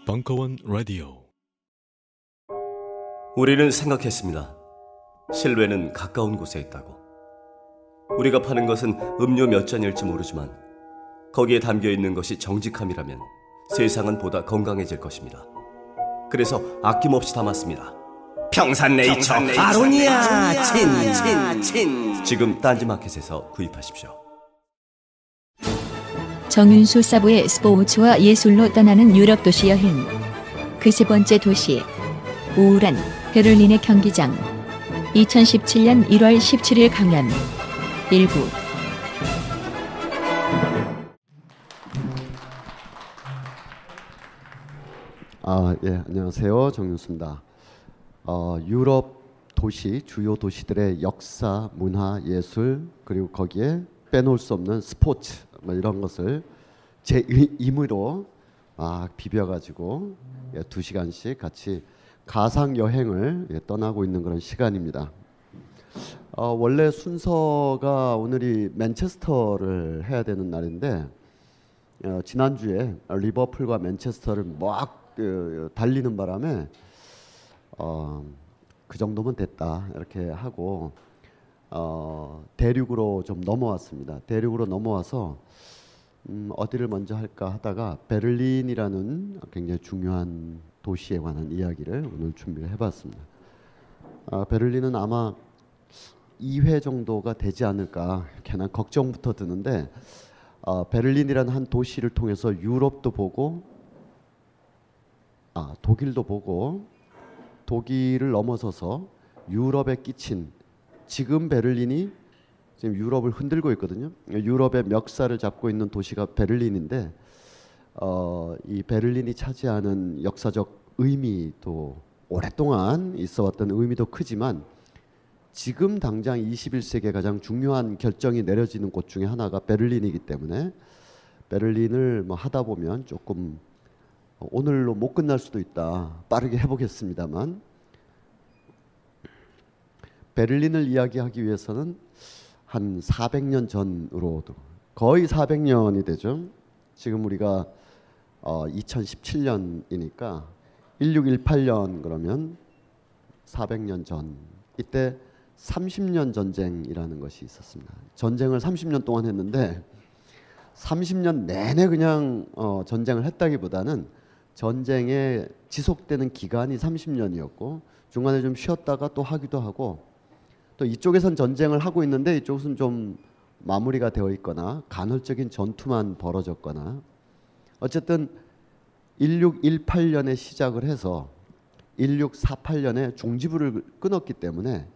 벙커원 라디오. 우리는 생각했습니다. 실외는 가까운 곳에 있다고. 우리가 파는 것은 음료 몇 잔일지 모르지만 거기에 담겨있는 것이 정직함이라면 세상은 보다 건강해질 것입니다. 그래서 아낌없이 담았습니다. 평산네이처 아로니아 친. 지금 딴지마켓에서 구입하십시오. 정윤수 사부의 스포츠와 예술로 떠나는 유럽 도시 여행. 그 세 번째 도시, 우울한 베를린의 경기장. 2017년 1월 17일 강연. 일부. 예, 안녕하세요. 정윤수입니다. 유럽 도시, 주요 도시들의 역사, 문화, 예술, 그리고 거기에 빼놓을 수 없는 스포츠, 이런 것을 제 임의로 비벼가지고 2시간씩 같이 가상 여행을 떠나고 있는 그런 시간입니다. 원래 순서가 오늘이 맨체스터를 해야 되는 날인데 지난주에 리버풀과 맨체스터를 막 달리는 바람에 그 정도면 됐다 이렇게 하고 대륙으로 좀 넘어왔습니다. 대륙으로 넘어와서 어디를 먼저 할까 하다가 베를린이라는 굉장히 중요한 도시에 관한 이야기를 오늘 준비를 해봤습니다. 베를린은 아마 2회 정도가 되지 않을까 괜한 걱정부터 드는데 베를린이라는 한 도시를 통해서 유럽도 보고 독일도 보고 독일을 넘어서서 유럽에 끼친 지금 베를린이 지금 유럽을 흔들고 있거든요. 유럽의 멱살을 잡고 있는 도시가 베를린인데 이 베를린이 차지하는 역사적 의미도 오랫동안 있어왔던 의미도 크지만 지금 당장 21세기에 가장 중요한 결정이 내려지는 곳 중에 하나가 베를린이기 때문에 베를린을 하다 보면 조금 오늘로 못 끝날 수도 있다. 빠르게 해보겠습니다만 베를린을 이야기하기 위해서는 한 400년 전으로도 거의 400년이 되죠. 지금 우리가 2017년이니까 1618년 그러면 400년 전 이때 30년 전쟁이라는 것이 있었습니다. 전쟁을 30년 동안 했는데 30년 내내 그냥 전쟁을 했다기보다는 전쟁에 지속되는 기간이 30년이었고 중간에 좀 쉬었다가 또 하기도 하고 또 이쪽에선 전쟁을 하고 있는데 이쪽은 좀 마무리가 되어 있거나 간헐적인 전투만 벌어졌거나 어쨌든 1618년에 시작을 해서 1648년에 종지부를 끊었기 때문에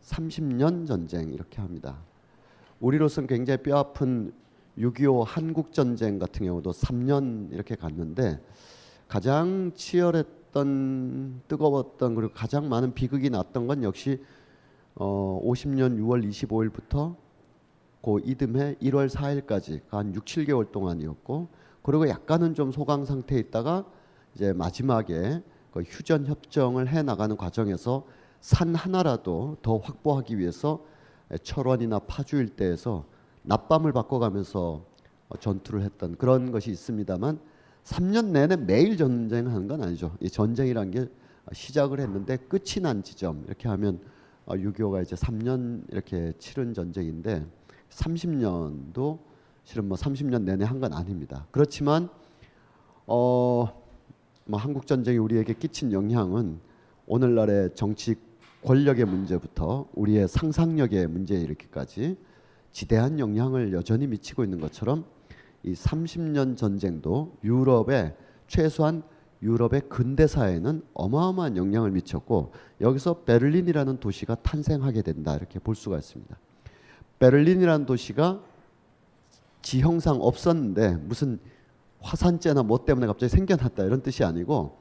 30년 전쟁 이렇게 합니다. 우리로서는 굉장히 뼈아픈 6.25 한국전쟁 같은 경우도 3년 이렇게 갔는데 가장 치열했던 뜨거웠던 그리고 가장 많은 비극이 났던 건 역시 50년 6월 25일부터 그 이듬해 1월 4일까지 한 6, 7개월 동안이었고 그리고 약간은 좀 소강 상태에 있다가 이제 마지막에 그 휴전 협정을 해 나가는 과정에서 산 하나라도 더 확보하기 위해서 철원이나 파주 일대에서 낮밤을 바꿔가면서 전투를 했던 그런 것이 있습니다만 3년 내내 매일 전쟁하는 건 아니죠. 이 전쟁이란 게 시작을 했는데 끝이 난 지점 이렇게 하면 6.25가 이제 3년 이렇게 치른 전쟁인데 30년도 실은 30년 내내 한 건 아닙니다. 그렇지만 한국 전쟁이 우리에게 끼친 영향은 오늘날의 정치 권력의 문제부터 우리의 상상력의 문제에 이르기까지 지대한 영향을 여전히 미치고 있는 것처럼 이 30년 전쟁도 유럽의 최소한 유럽의 근대사에는 어마어마한 영향을 미쳤고 여기서 베를린이라는 도시가 탄생하게 된다 이렇게 볼 수가 있습니다. 베를린이라는 도시가 지형상 없었는데 무슨 화산재나 뭐 때문에 갑자기 생겨났다 이런 뜻이 아니고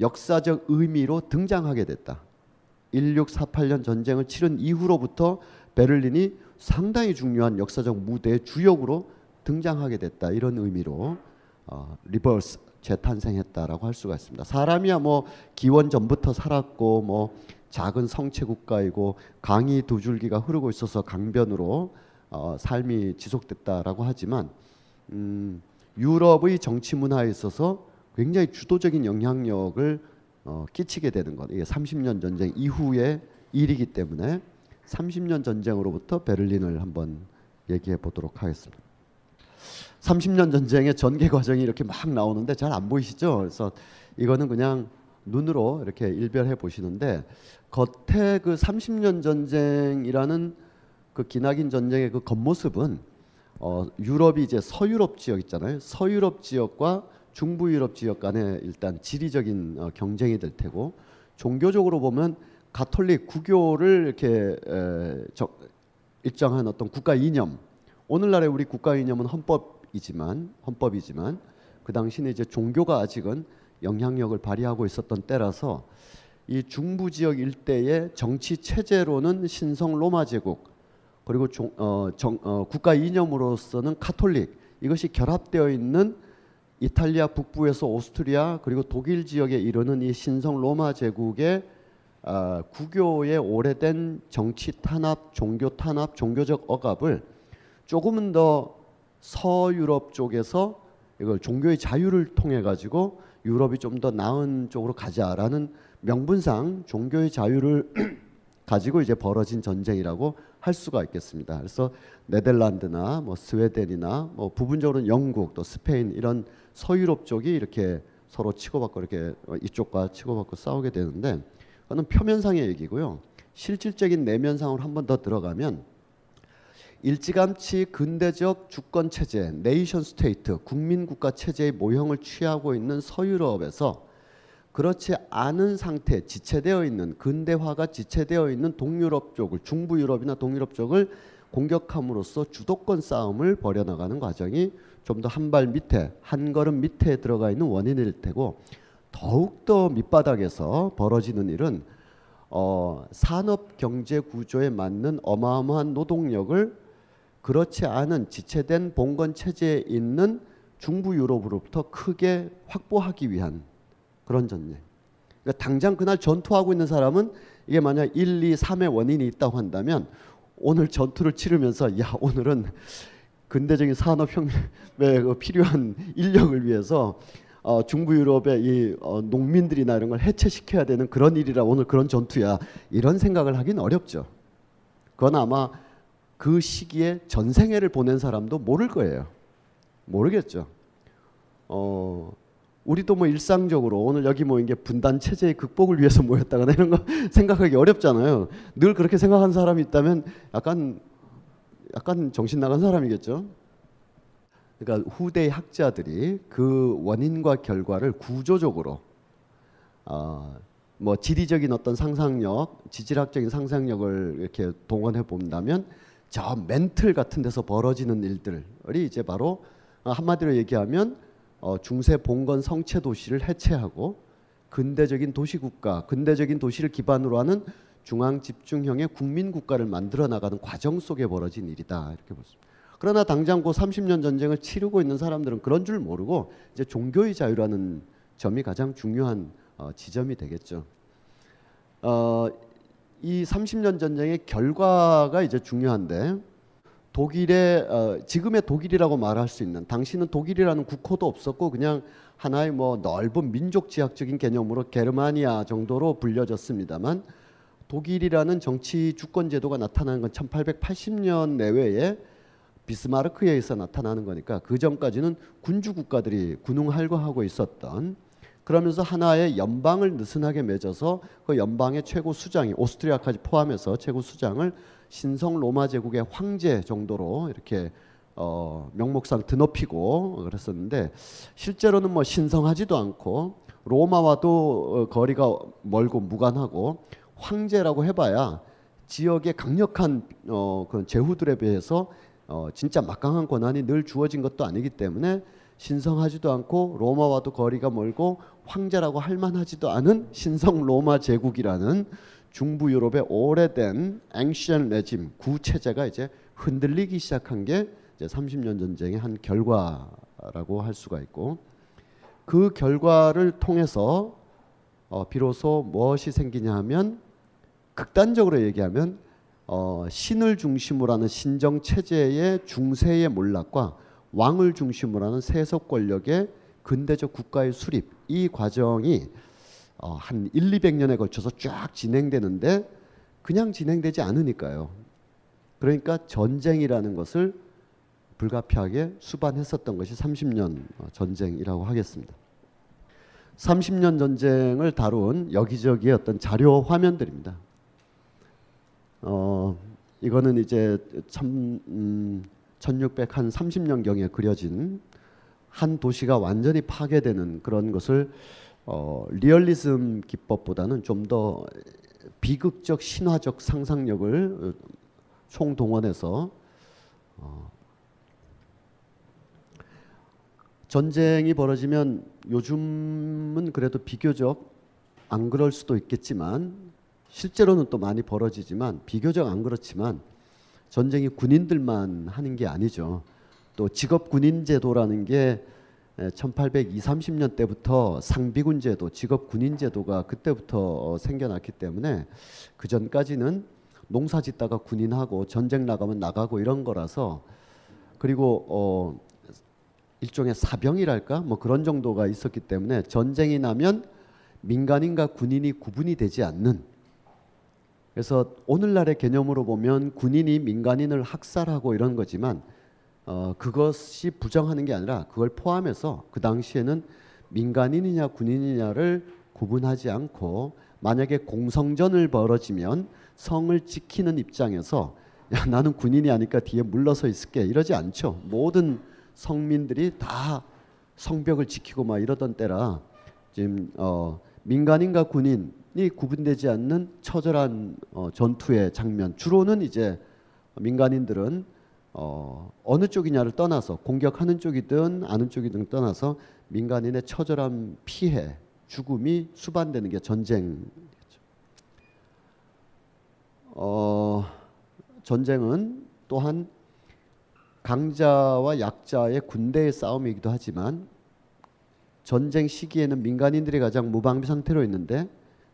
역사적 의미로 등장하게 됐다. 1648년 전쟁을 치른 이후로부터 베를린이 상당히 중요한 역사적 무대의 주역으로 등장하게 됐다 이런 의미로 리버스 재탄생했다라고 할 수가 있습니다. 사람이야 기원 전부터 살았고 작은 성체 국가이고 강이 두 줄기가 흐르고 있어서 강변으로 삶이 지속됐다라고 하지만 유럽의 정치 문화에 있어서 굉장히 주도적인 영향력을 끼치게 되는 것. 이게 30년 전쟁 이후의 일이기 때문에 30년 전쟁으로부터 베를린을 한번 얘기해 보도록 하겠습니다. 30년 전쟁의 전개 과정이 이렇게 막 나오는데 잘 안 보이시죠? 그래서 이거는 그냥 눈으로 이렇게 일별해 보시는데 겉에 그 30년 전쟁이라는 그 기나긴 전쟁의 그 겉모습은 유럽이 이제 서유럽 지역 있잖아요. 서유럽 지역과 중부 유럽 지역 간에 일단 지리적인 경쟁이 될 테고 종교적으로 보면 가톨릭 구교를 이렇게 일정한 어떤 국가 이념, 오늘날의 우리 국가 이념은 헌법이지만 그 당시는 이제 종교가 아직은 영향력을 발휘하고 있었던 때라서 이 중부 지역 일대의 정치 체제로는 신성 로마 제국 그리고 국가 이념으로서는 가톨릭, 이것이 결합되어 있는 이탈리아 북부에서 오스트리아 그리고 독일 지역에 이르는 이 신성 로마 제국의 구교의 오래된 정치 탄압, 종교 탄압, 종교적 억압을 조금은 더 서유럽 쪽에서 이걸 종교의 자유를 통해 가지고 유럽이 좀 더 나은 쪽으로 가자라는 명분상 종교의 자유를 가지고 이제 벌어진 전쟁이라고 할 수가 있겠습니다. 그래서 네덜란드나 뭐 스웨덴이나 뭐 부분적으로는 영국 또 스페인 이런 서유럽 쪽이 이렇게 서로 치고받고 이렇게 이쪽과 치고받고 싸우게 되는데 그거는 표면상의 얘기고요. 실질적인 내면상으로 한 번 더 들어가면 일찌감치 근대적 주권 체제, 네이션 스테이트, 국민국가 체제의 모형을 취하고 있는 서유럽에서 그렇지 않은 상태, 지체되어 있는 근대화가 지체되어 있는 동유럽 쪽을 중부 유럽이나 동유럽 쪽을 공격함으로써 주도권 싸움을 벌여나가는 과정이 좀 더 한 발 밑에, 한 걸음 밑에 들어가 있는 원인일 테고 더욱더 밑바닥에서 벌어지는 일은 산업 경제 구조에 맞는 어마어마한 노동력을 그렇지 않은 지체된 봉건 체제에 있는 중부 유럽으로부터 크게 확보하기 위한 그런 전쟁. 그러니까 당장 그날 전투하고 있는 사람은 이게 만약 1, 2, 3의 원인이 있다고 한다면 오늘 전투를 치르면서 야 오늘은 근대적인 산업혁명에 필요한 인력을 위해서 중부 유럽의 이 농민들이나 이런 걸 해체시켜야 되는 그런 일이라 오늘 그런 전투야 이런 생각을 하긴 어렵죠. 그건 아마 그 시기에 전생애를 보낸 사람도 모를 거예요. 모르겠죠. 우리도 뭐 일상적으로 오늘 여기 모인 게 분단 체제의 극복을 위해서 모였다거나 이런 거 생각하기 어렵잖아요. 늘 그렇게 생각하는 사람이 있다면 약간 정신 나간 사람이겠죠. 그러니까 후대의 학자들이 그 원인과 결과를 구조적으로 뭐 지리적인 어떤 상상력, 지질학적인 상상력을 이렇게 동원해 본다면 저 멘틀 같은 데서 벌어지는 일들이 이제 바로 한마디로 얘기하면 중세 봉건 성체 도시를 해체하고 근대적인 도시국가, 근대적인 도시를 기반으로 하는 중앙 집중형의 국민국가를 만들어 나가는 과정 속에 벌어진 일이다 이렇게 볼 수 있습니다. 그러나 당장 그 30년 전쟁을 치르고 있는 사람들은 그런 줄 모르고 이제 종교의 자유라는 점이 가장 중요한 지점이 되겠죠. 이 30년 전쟁의 결과가 이제 중요한데 독일의 지금의 독일이라고 말할 수 있는 당시는 독일이라는 국호도 없었고 그냥 하나의 뭐 넓은 민족 지향적인 개념으로 게르마니아 정도로 불려졌습니다만 독일이라는 정치 주권 제도가 나타나는 건 1880년 내외에 비스마르크에 의해서 나타나는 거니까 그 전까지는 군주 국가들이 군웅할거하고 있었던 그러면서 하나의 연방을 느슨하게 맺어서 그 연방의 최고 수장이 오스트리아까지 포함해서 최고 수장을 신성 로마 제국의 황제 정도로 이렇게 명목상 드높이고 그랬었는데 실제로는 뭐 신성하지도 않고 로마와도 거리가 멀고 무관하고 황제라고 해봐야 지역의 강력한 그 제후들에 비해서 진짜 막강한 권한이 늘 주어진 것도 아니기 때문에 신성하지도 않고 로마와도 거리가 멀고 황제라고 할 만하지도 않은 신성 로마 제국이라는 중부 유럽의 오래된 앵시언 레짐 구체제가 이제 흔들리기 시작한 게 이제 30년 전쟁의 한 결과라고 할 수가 있고 그 결과를 통해서 비로소 무엇이 생기냐 하면 극단적으로 얘기하면 신을 중심으로 하는 신정 체제의 중세의 몰락과 왕을 중심으로 하는 세속 권력의 근대적 국가의 수립, 이 과정이 한 100~200년에 걸쳐서 쫙 진행되는데 그냥 진행되지 않으니까요. 그러니까 전쟁이라는 것을 불가피하게 수반했었던 것이 30년 전쟁이라고 하겠습니다. 30년 전쟁을 다룬 여기저기의 어떤 자료 화면들입니다. 이거는 이제 1630년경에 그려진 한 도시가 완전히 파괴되는 그런 것을 리얼리즘 기법보다는 좀 더 비극적 신화적 상상력을 총동원해서 전쟁이 벌어지면 요즘은 그래도 비교적 안 그럴 수도 있겠지만 실제로는 또 많이 벌어지지만 비교적 안 그렇지만 전쟁이 군인들만 하는 게 아니죠. 또 직업 군인 제도라는 게 1820, 30년 때부터 상비군 제도, 직업 군인 제도가 그때부터 생겨났기 때문에 그 전까지는 농사 짓다가 군인하고 전쟁 나가면 나가고 이런 거라서, 그리고 일종의 사병이랄까 뭐 그런 정도가 있었기 때문에 전쟁이 나면 민간인과 군인이 구분이 되지 않는, 그래서 오늘날의 개념으로 보면 군인이 민간인을 학살하고 이런 거지만 그것이 부정하는 게 아니라 그걸 포함해서 그 당시에는 민간인이냐 군인이냐를 구분하지 않고 만약에 공성전을 벌어지면 성을 지키는 입장에서 야 나는 군인이 아니까 뒤에 물러서 있을게 이러지 않죠. 모든 성민들이 다 성벽을 지키고 막 이러던 때라 지금 민간인과 군인이 구분되지 않는 처절한 전투의 장면, 주로는 이제 민간인들은 어느 쪽이냐를 떠나서 공격하는 쪽이든 아는 쪽이든 떠나서 민간인의 처절한 피해, 죽음이 수반되는 게 전쟁이죠. 전쟁은 또한 강자와 약자의 군대의 싸움이기도 하지만 전쟁 시기에는 민간인들이 가장 무방비 상태로 있는데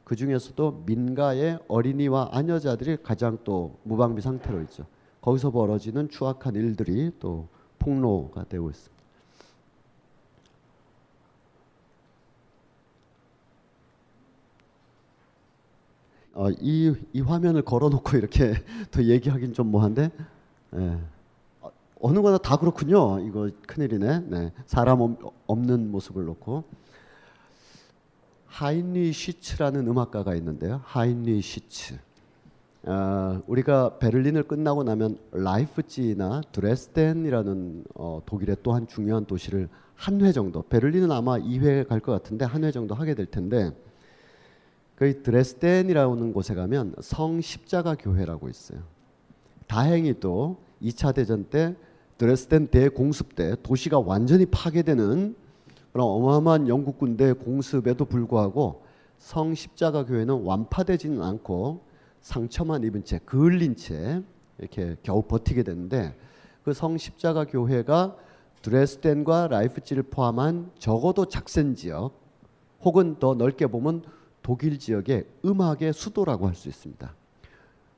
그 중에서도 민가의 어린이와 아녀자들이 가장 또 무방비 상태로 있죠. 거기서 벌어지는 추악한 일들이 또 폭로가 되고 있습니다. 이 화면을 걸어놓고 이렇게 또 얘기하긴 좀 뭐한데, 어느 거나 다 그렇군요. 이거 큰일이네. 네. 사람 없는 모습을 놓고. 하인리 시츠라는 음악가가 있는데요. 하인리 시츠. 우리가 베를린을 끝나고 나면 라이프치히나 드레스덴이라는 독일의 또 한 중요한 도시를 한 회 정도, 베를린은 아마 2회 갈 것 같은데 한 회 정도 하게 될 텐데, 그 드레스덴이라는 곳에 가면 성십자가 교회라고 있어요. 다행히도 2차 대전 때 드레스덴 대공습 때 도시가 완전히 파괴되는 그런 어마어마한 영국 군대의 공습에도 불구하고 성십자가 교회는 완파되지는 않고 상처만 입은 채, 그을린 채 이렇게 겨우 버티게 되는데, 그 성십자가 교회가 드레스덴과 라이프치히를 포함한 적어도 작센 지역 혹은 더 넓게 보면 독일 지역의 음악의 수도라고 할 수 있습니다.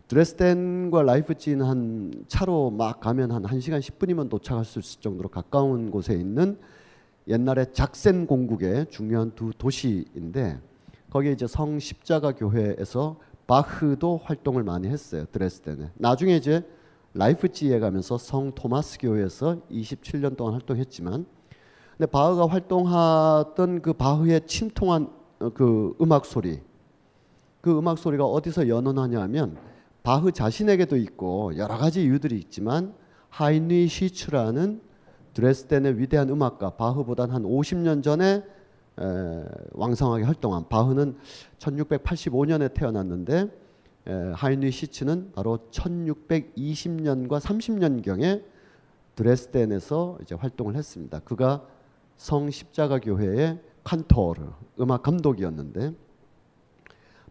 드레스덴과 라이프치히는 한 차로 막 가면 한 1시간 10분이면 도착할 수 있을 정도로 가까운 곳에 있는 옛날에 작센 공국의 중요한 두 도시인데, 거기에 이제 성십자가 교회에서 바흐도 활동을 많이 했어요. 드레스덴에. 나중에 이제 라이프치히에 가면서 성 토마스 교회에서 27년 동안 활동했지만, 근데 바흐가 활동하던 그 바흐의 침통한 그 음악 소리, 그 음악 소리가 어디서 연원하냐 하면 바흐 자신에게도 있고 여러 가지 이유들이 있지만 하인리 시츠라는 드레스덴의 위대한 음악가, 바흐보다는 한 50년 전에 왕성하게 활동한, 바흐는 1685년에 태어났는데 하인리 시츠는 바로 1620년과 30년경에 드레스덴에서 이제 활동을 했습니다. 그가 성십자가 교회의 칸토르, 음악 감독이었는데,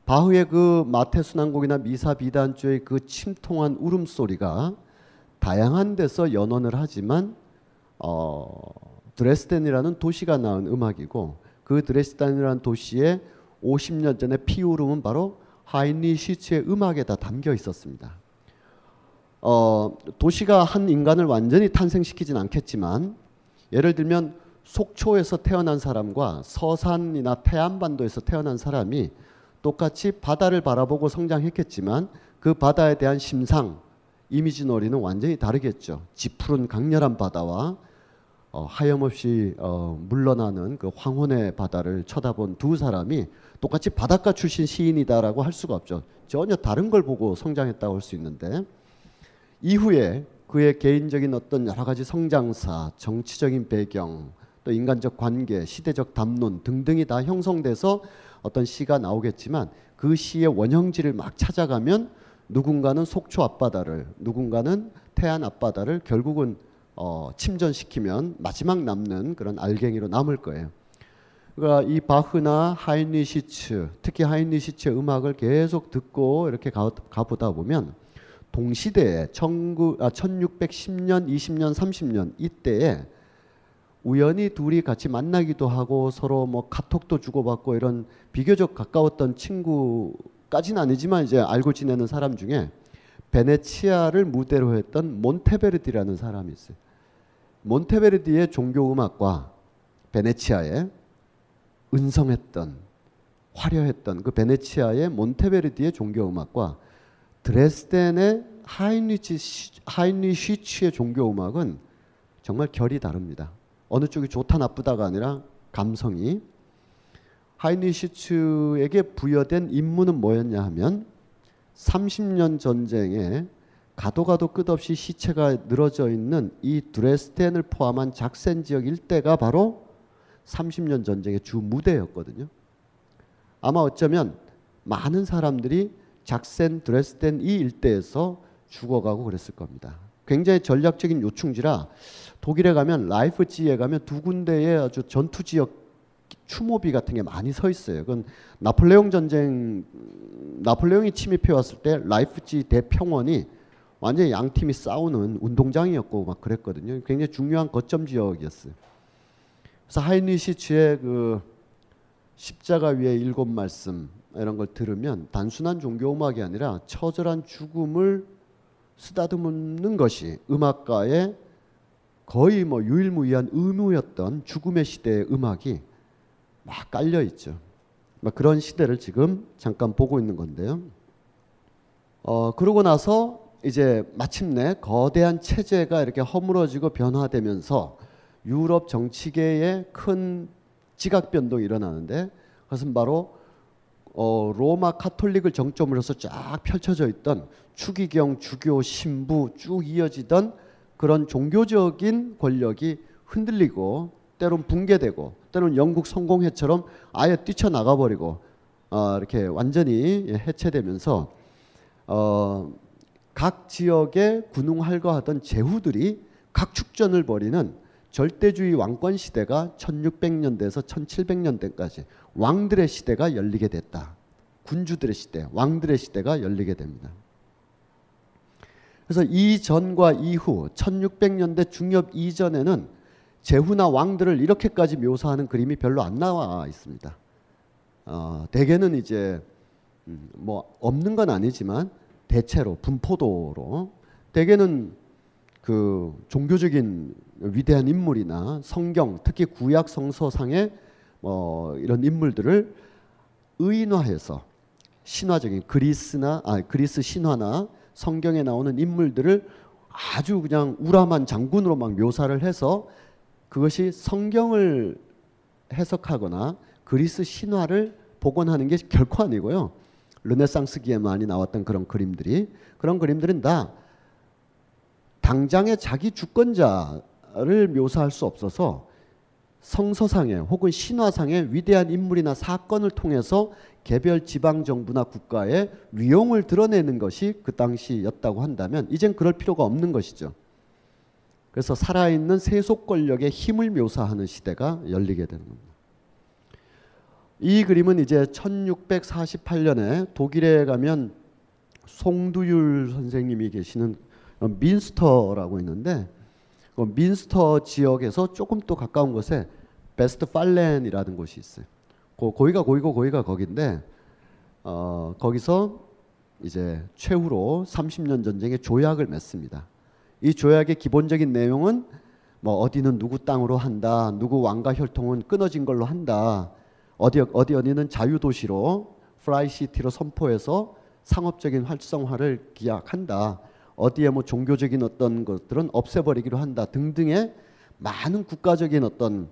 바흐의 그 마태순환곡이나 미사 비단주의 그 침통한 울음소리가 다양한 데서 연원을 하지만 드레스덴이라는 도시가 낳은 음악이고, 그 드레스덴이라는 도시에 50년 전에 피울음은 바로 하인리 시츠의 음악에 다 담겨 있었습니다. 도시가 한 인간을 완전히 탄생시키진 않겠지만 예를 들면 속초에서 태어난 사람과 서산이나 태안반도에서 태어난 사람이 똑같이 바다를 바라보고 성장했겠지만 그 바다에 대한 심상, 이미지놀이는 완전히 다르겠죠. 짙푸른 강렬한 바다와 하염없이 물러나는 그 황혼의 바다를 쳐다본 두 사람이 똑같이 바닷가 출신 시인이다라고 할 수가 없죠. 전혀 다른 걸 보고 성장했다고 할 수 있는데 이후에 그의 개인적인 어떤 여러 가지 성장사, 정치적인 배경, 또 인간적 관계, 시대적 담론 등등이 다 형성돼서 어떤 시가 나오겠지만 그 시의 원형지를 막 찾아가면 누군가는 속초 앞바다를, 누군가는 태안 앞바다를 결국은 침전시키면 마지막 남는 그런 알갱이로 남을 거예요. 그러니까 이 바흐나 하인리시츠, 특히 하인리시츠의 음악을 계속 듣고 이렇게 가보다 보면 동시대에 1610년, 20년, 30년 이때에 우연히 둘이 같이 만나기도 하고 서로 뭐 카톡도 주고받고 이런 비교적 가까웠던 친구까지는 아니지만 이제 알고 지내는 사람 중에 베네치아를 무대로 했던 몬테베르디라는 사람이 있어요. 몬테베르디의 종교음악과 베네치아의 은성했던 화려했던 그 베네치아의 몬테베르디의 종교음악과 드레스덴의 하인리시츠의 종교음악은 정말 결이 다릅니다. 어느 쪽이 좋다 나쁘다가 아니라 감성이. 하인리시츠에게 부여된 임무는 뭐였냐 하면 30년 전쟁에 가도 끝없이 시체가 늘어져 있는 이 드레스덴을 포함한 작센 지역 일대가 바로 30년 전쟁의 주 무대였거든요. 아마 어쩌면 많은 사람들이 작센, 드레스덴 이 일대에서 죽어가고 그랬을 겁니다. 굉장히 전략적인 요충지라 독일에 가면 라이프치히에 가면 두 군데의 아주 전투 지역 추모비 같은 게 많이 서 있어요. 그건 나폴레옹 전쟁, 나폴레옹이 침입해 왔을 때 라이프치히 대평원이 완전히 양 팀이 싸우는 운동장이었고 막 그랬거든요. 굉장히 중요한 거점 지역이었어요. 그래서 하인리시츠의 그 십자가 위에 7말씀 이런 걸 들으면 단순한 종교 음악이 아니라 처절한 죽음을 쓰다듬는 것이 음악가의 거의 뭐 유일무이한 의무였던 죽음의 시대의 음악이 막 깔려 있죠. 막 그런 시대를 지금 잠깐 보고 있는 건데요. 그러고 나서 이제 마침내 거대한 체제가 이렇게 허물어지고 변화되면서 유럽 정치계에 큰 지각 변동이 일어나는데 그것은 바로 로마 카톨릭을 정점으로 해서 쫙 펼쳐져 있던 추기경, 주교, 신부 쭉 이어지던 그런 종교적인 권력이 흔들리고 때론 붕괴되고 때론 영국 성공회처럼 아예 뛰쳐나가 버리고 이렇게 완전히 해체되면서 각 지역에 군웅할거하던 제후들이 각축전을 벌이는 절대주의 왕권 시대가 1600년대에서 1700년대까지 왕들의 시대가 열리게 됐다. 군주들의 시대, 왕들의 시대가 열리게 됩니다. 그래서 이전과 이후 1600년대 중엽 이전에는 제후나 왕들을 이렇게까지 묘사하는 그림이 별로 안 나와 있습니다. 대개는 이제 뭐 없는 건 아니지만 대체로 분포도로 대개는 그 종교적인 위대한 인물이나 성경, 특히 구약 성서상의 이런 인물들을 의인화해서 신화적인 그리스 신화나 성경에 나오는 인물들을 아주 그냥 우람한 장군으로 막 묘사를 해서 그것이 성경을 해석하거나 그리스 신화를 복원하는 게 결코 아니고요. 르네상스기에 많이 나왔던 그런 그림들은 다 당장의 자기 주권자를 묘사할 수 없어서 성서상의 혹은 신화상의 위대한 인물이나 사건을 통해서 개별 지방 정부나 국가의 위용을 드러내는 것이 그 당시였다고 한다면 이젠 그럴 필요가 없는 것이죠. 그래서 살아있는 세속 권력의 힘을 묘사하는 시대가 열리게 되는 겁니다. 이 그림은 이제 1648년에 독일에 가면 송두율 선생님이 계시는 민스터라고 있는데 민스터 지역에서 조금 또 가까운 곳에 베스트팔렌이라는 곳이 있어요. 거기가 거기고 거기가 거긴데 거기서 이제 최후로 30년 전쟁의 조약을 맺습니다. 이 조약의 기본적인 내용은 뭐 어디는 누구 땅으로 한다, 누구 왕과 혈통은 끊어진 걸로 한다, 어디는 자유도시로 프라이시티로 선포해서 상업적인 활성화를 기약한다, 어디에 뭐 종교적인 어떤 것들은 없애버리기로 한다 등등의 많은 국가적인 어떤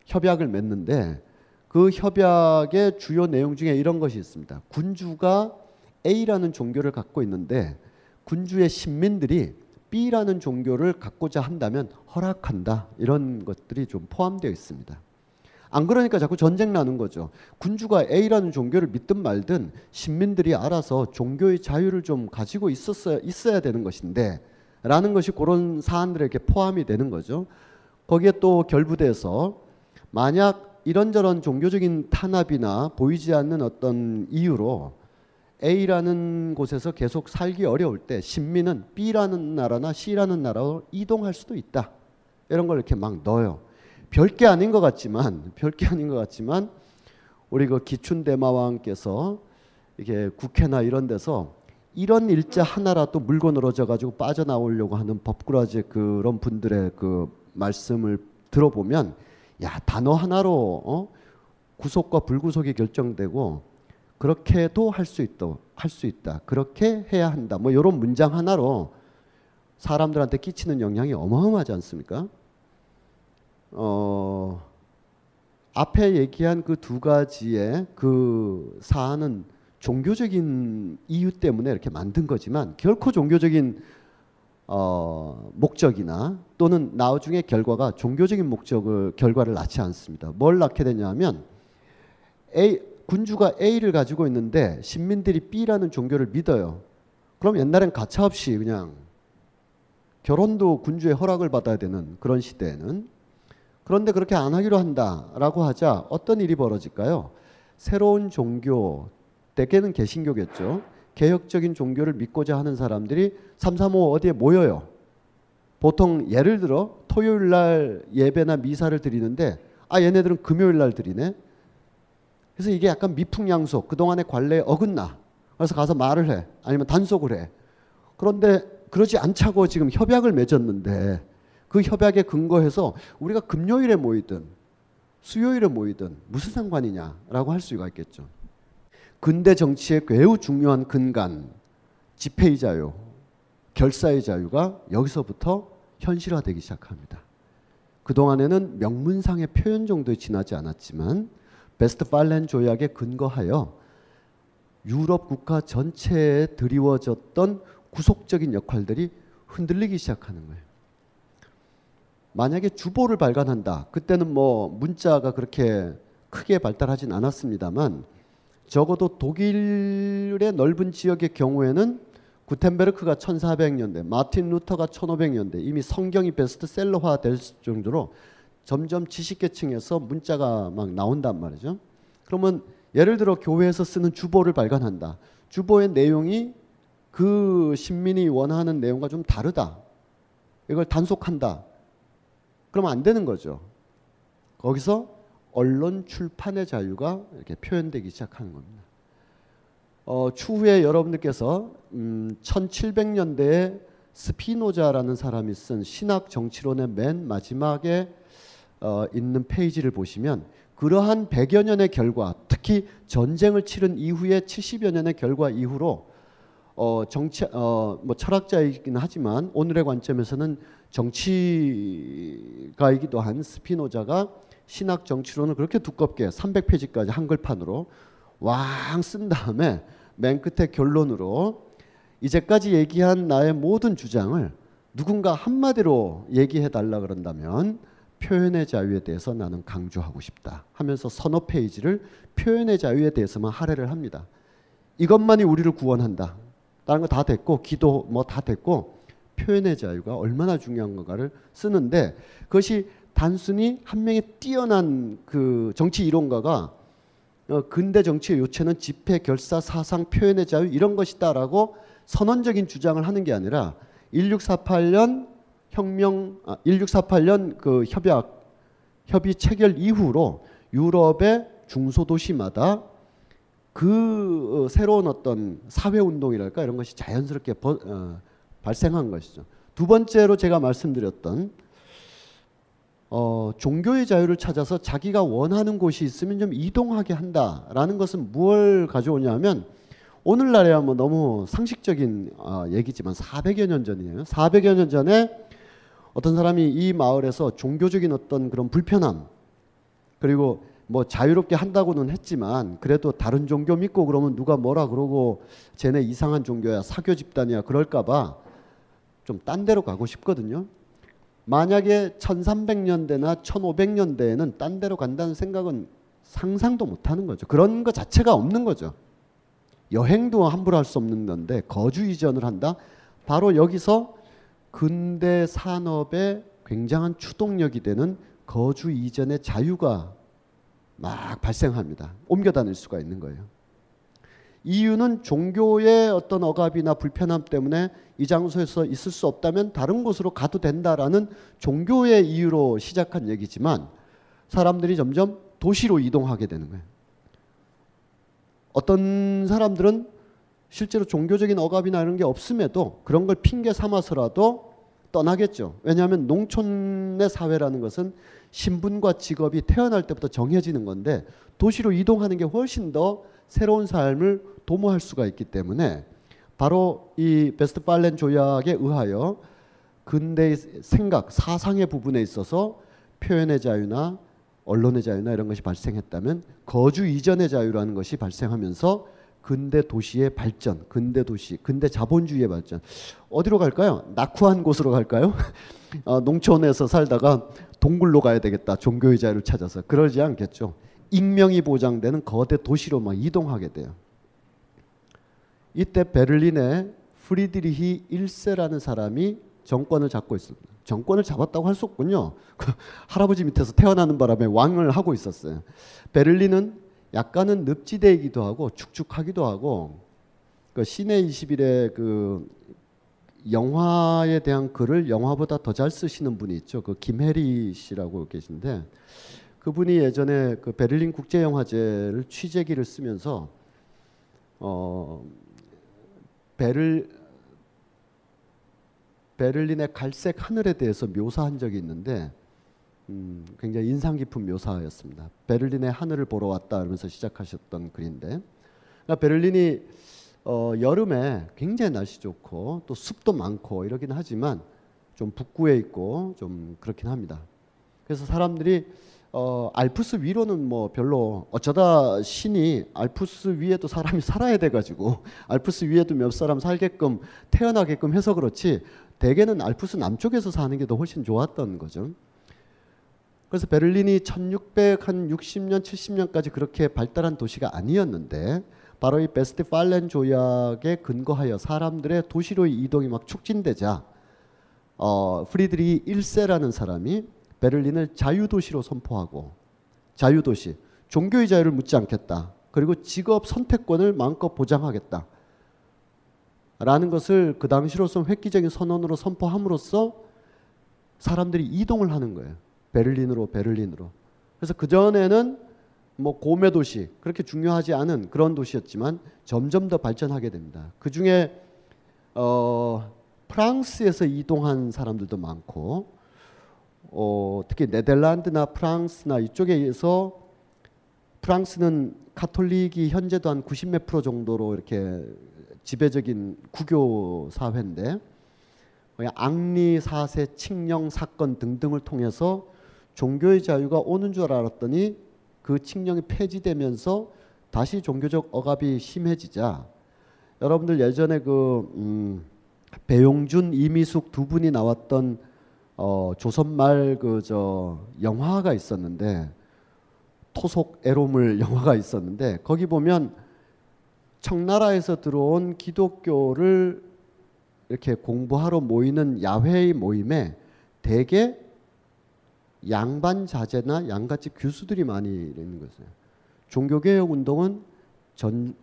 협약을 맺는데, 그 협약의 주요 내용 중에 이런 것이 있습니다. 군주가 A라는 종교를 갖고 있는데 군주의 신민들이 B라는 종교를 갖고자 한다면 허락한다, 이런 것들이 좀 포함되어 있습니다. 안 그러니까 자꾸 전쟁 나는 거죠. 군주가 A라는 종교를 믿든 말든 신민들이 알아서 종교의 자유를 좀 가지고 있어야 되는 것인데 라는 것이 그런 사안들에게 포함이 되는 거죠. 거기에 또 결부돼서 만약 이런저런 종교적인 탄압이나 보이지 않는 어떤 이유로 A라는 곳에서 계속 살기 어려울 때 신민은 B라는 나라나 C라는 나라로 이동할 수도 있다, 이런 걸 이렇게 막 넣어요. 별게 아닌 것 같지만 우리 그 기춘대마왕께서 이게 국회나 이런 데서 이런 일자 하나라도 물고 늘어져 가지고 빠져나오려고 하는 법꾸라지 그런 분들의 그 말씀을 들어보면, 야, 단어 하나로 구속과 불구속이 결정되고 그렇게도 할 수 있다, 그렇게 해야 한다, 뭐 이런 문장 하나로 사람들한테 끼치는 영향이 어마어마하지 않습니까? 앞에 얘기한 그 두 가지의 그 사안은 종교적인 이유 때문에 이렇게 만든 거지만 결코 종교적인 목적이나 또는 나중에 결과가 종교적인 결과를 낳지 않습니다. 뭘 낳게 되냐면 군주가 A를 가지고 있는데 신민들이 B라는 종교를 믿어요. 그럼 옛날엔 가차없이 그냥 결혼도 군주의 허락을 받아야 되는 그런 시대에는, 그런데 그렇게 안 하기로 한다라고 하자 어떤 일이 벌어질까요? 새로운 종교, 대개는 개신교겠죠. 개혁적인 종교를 믿고자 하는 사람들이 335 어디에 모여요. 보통 예를 들어 토요일 날 예배나 미사를 드리는데 얘네들은 금요일 날 드리네. 그래서 이게 약간 미풍양속, 그동안의 관례에 어긋나. 그래서 가서 말을 해. 아니면 단속을 해. 그런데 그러지 않자고 지금 협약을 맺었는데 그 협약에 근거해서 우리가 금요일에 모이든 수요일에 모이든 무슨 상관이냐라고 할 수가 있겠죠. 근대 정치의 매우 중요한 근간, 집회의 자유, 결사의 자유가 여기서부터 현실화되기 시작합니다. 그동안에는 명문상의 표현 정도에 지나지 않았지만 베스트팔렌 조약에 근거하여 유럽 국가 전체에 드리워졌던 구속적인 역할들이 흔들리기 시작하는 거예요. 만약에 주보를 발간한다. 그때는 뭐 문자가 그렇게 크게 발달하진 않았습니다만 적어도 독일의 넓은 지역의 경우에는 구텐베르크가 1400년대, 마틴 루터가 1500년대 이미 성경이 베스트셀러화 될 정도로 점점 지식계층에서 문자가 막 나온단 말이죠. 그러면 예를 들어 교회에서 쓰는 주보를 발간한다. 주보의 내용이 그 신민이 원하는 내용과 좀 다르다. 이걸 단속한다. 그러면 안 되는 거죠. 거기서 언론 출판의 자유가 이렇게 표현되기 시작하는 겁니다. 추후에 여러분들께서 1700년대에 스피노자라는 사람이 쓴 신학 정치론의 맨 마지막에 있는 페이지를 보시면 그러한 100여 년의 결과, 특히 전쟁을 치른 이후에 70여 년의 결과 이후로 뭐 철학자이긴 하지만 오늘의 관점에서는 정치가이기도 한 스피노자가 신학 정치론을 그렇게 두껍게 300페이지까지 한글판으로 왕 쓴 다음에 맨 끝에 결론으로 이제까지 얘기한 나의 모든 주장을 누군가 한마디로 얘기해 달라 그런다면 표현의 자유에 대해서 나는 강조하고 싶다 하면서 서너 페이지를 표현의 자유에 대해서만 할애를 합니다. 이것만이 우리를 구원한다. 다른 거 다 됐고 기도 뭐 다 됐고 표현의 자유가 얼마나 중요한 건가를 쓰는데, 그것이 단순히 한 명의 뛰어난 그 정치 이론가가 근대 정치의 요체는 집회, 결사, 사상, 표현의 자유 이런 것이다라고 선언적인 주장을 하는 게 아니라 1648년 그 협의 체결 이후로 유럽의 중소도시마다 그 새로운 어떤 사회 운동이랄까 이런 것이 자연스럽게 발생한 것이죠. 두 번째로 제가 말씀드렸던 종교의 자유를 찾아서 자기가 원하는 곳이 있으면 좀 이동하게 한다라는 것은 무엇을 가져오냐면 오늘날에야 뭐 너무 상식적인 얘기지만 400여 년 전이에요. 400여 년 전에 어떤 사람이 이 마을에서 종교적인 어떤 그런 불편함, 그리고 뭐 자유롭게 한다고는 했지만 그래도 다른 종교 믿고 그러면 누가 뭐라 그러고 쟤네 이상한 종교야, 사교 집단이야 그럴까 봐 좀 딴 데로 가고 싶거든요. 만약에 1300년대나 1500년대에는 딴 데로 간다는 생각은 상상도 못하는 거죠. 그런 것 자체가 없는 거죠. 여행도 함부로 할 수 없는 건데 거주 이전을 한다? 바로 여기서 근대 산업의 굉장한 추동력이 되는 거주 이전의 자유가 막 발생합니다. 옮겨 다닐 수가 있는 거예요. 이유는 종교의 어떤 억압이나 불편함 때문에 이 장소에서 있을 수 없다면 다른 곳으로 가도 된다라는 종교의 이유로 시작한 얘기지만 사람들이 점점 도시로 이동하게 되는 거예요. 어떤 사람들은 실제로 종교적인 억압이나 이런 게 없음에도 그런 걸 핑계 삼아서라도 떠나겠죠. 왜냐하면 농촌의 사회라는 것은 신분과 직업이 태어날 때부터 정해지는 건데 도시로 이동하는 게 훨씬 더 새로운 삶을 도모할 수가 있기 때문에 바로 이 베스트팔렌 조약에 의하여 근대의 생각, 사상의 부분에 있어서 표현의 자유나 언론의 자유나 이런 것이 발생했다면 거주 이전의 자유라는 것이 발생하면서 근대 도시의 발전, 근대 도시, 근대 자본주의의 발전. 어디로 갈까요? 낙후한 곳으로 갈까요? 농촌에서 살다가 동굴로 가야 되겠다. 종교의 자유를 찾아서. 그러지 않겠죠. 익명이 보장되는 거대 도시로 막 이동하게 돼요. 이때 베를린에 프리드리히 1세라는 사람이 정권을 잡고 있습니다. 정권을 잡았다고 할 수 없군요. 할아버지 밑에서 태어나는 바람에 왕을 하고 있었어요. 베를린은 약간은 늪지대이기도 하고 축축하기도 하고 그 시내 21의 그 영화에 대한 글을 영화보다 더 잘 쓰시는 분이 있죠. 그 김혜리 씨라고 계신데 그분이 예전에 그 베를린 국제영화제를 취재기를 쓰면서 베를린의 갈색 하늘에 대해서 묘사한 적이 있는데 굉장히 인상 깊은 묘사였습니다. 베를린의 하늘을 보러 왔다 하면서 시작하셨던 글인데 그러니까 베를린이 여름에 굉장히 날씨 좋고 또 습도 많고 이러긴 하지만 좀 북구에 있고 좀 그렇긴 합니다. 그래서 사람들이 알프스 위로는 뭐 별로 어쩌다 신이 알프스 위에도 사람이 살아야 돼가지고 알프스 위에도 몇 사람 살게끔 태어나게끔 해서 그렇지 대개는 알프스 남쪽에서 사는 게 더 훨씬 좋았던 거죠. 그래서 베를린이 1660년 70년까지 그렇게 발달한 도시가 아니었는데 바로 이 베스트팔렌 조약에 근거하여 사람들의 도시로의 이동이 막 촉진되자 프리드리히 1세라는 사람이 베를린을 자유도시로 선포하고 자유도시, 종교의 자유를 묻지 않겠다. 그리고 직업 선택권을 마음껏 보장하겠다. 라는 것을 그 당시로서 획기적인 선언으로 선포함으로써 사람들이 이동을 하는 거예요. 베를린으로. 그래서 그전에는 뭐 고매 도시, 그렇게 중요하지 않은 그런 도시였지만 점점 더 발전하게 됩니다. 그 중에 프랑스에서 이동한 사람들도 많고 특히 네덜란드나 프랑스나 이쪽에서 프랑스는 카톨릭이 현재도 한 90몇 % 정도로 이렇게 지배적인 국교 사회인데 앙리 4세 칙령 사건 등등을 통해서 종교의 자유가 오는 줄 알았더니 그 칙령이 폐지되면서 다시 종교적 억압이 심해지자 여러분들 예전에 그 배용준, 이미숙 두 분이 나왔던 조선말 영화가 있었는데 토속 애로물 영화가 있었는데 거기 보면 청나라에서 들어온 기독교를 이렇게 공부하러 모이는 야외의 모임에 대개 양반 자제나 양가집 교수들이 많이 있는 거죠. 종교개혁 운동은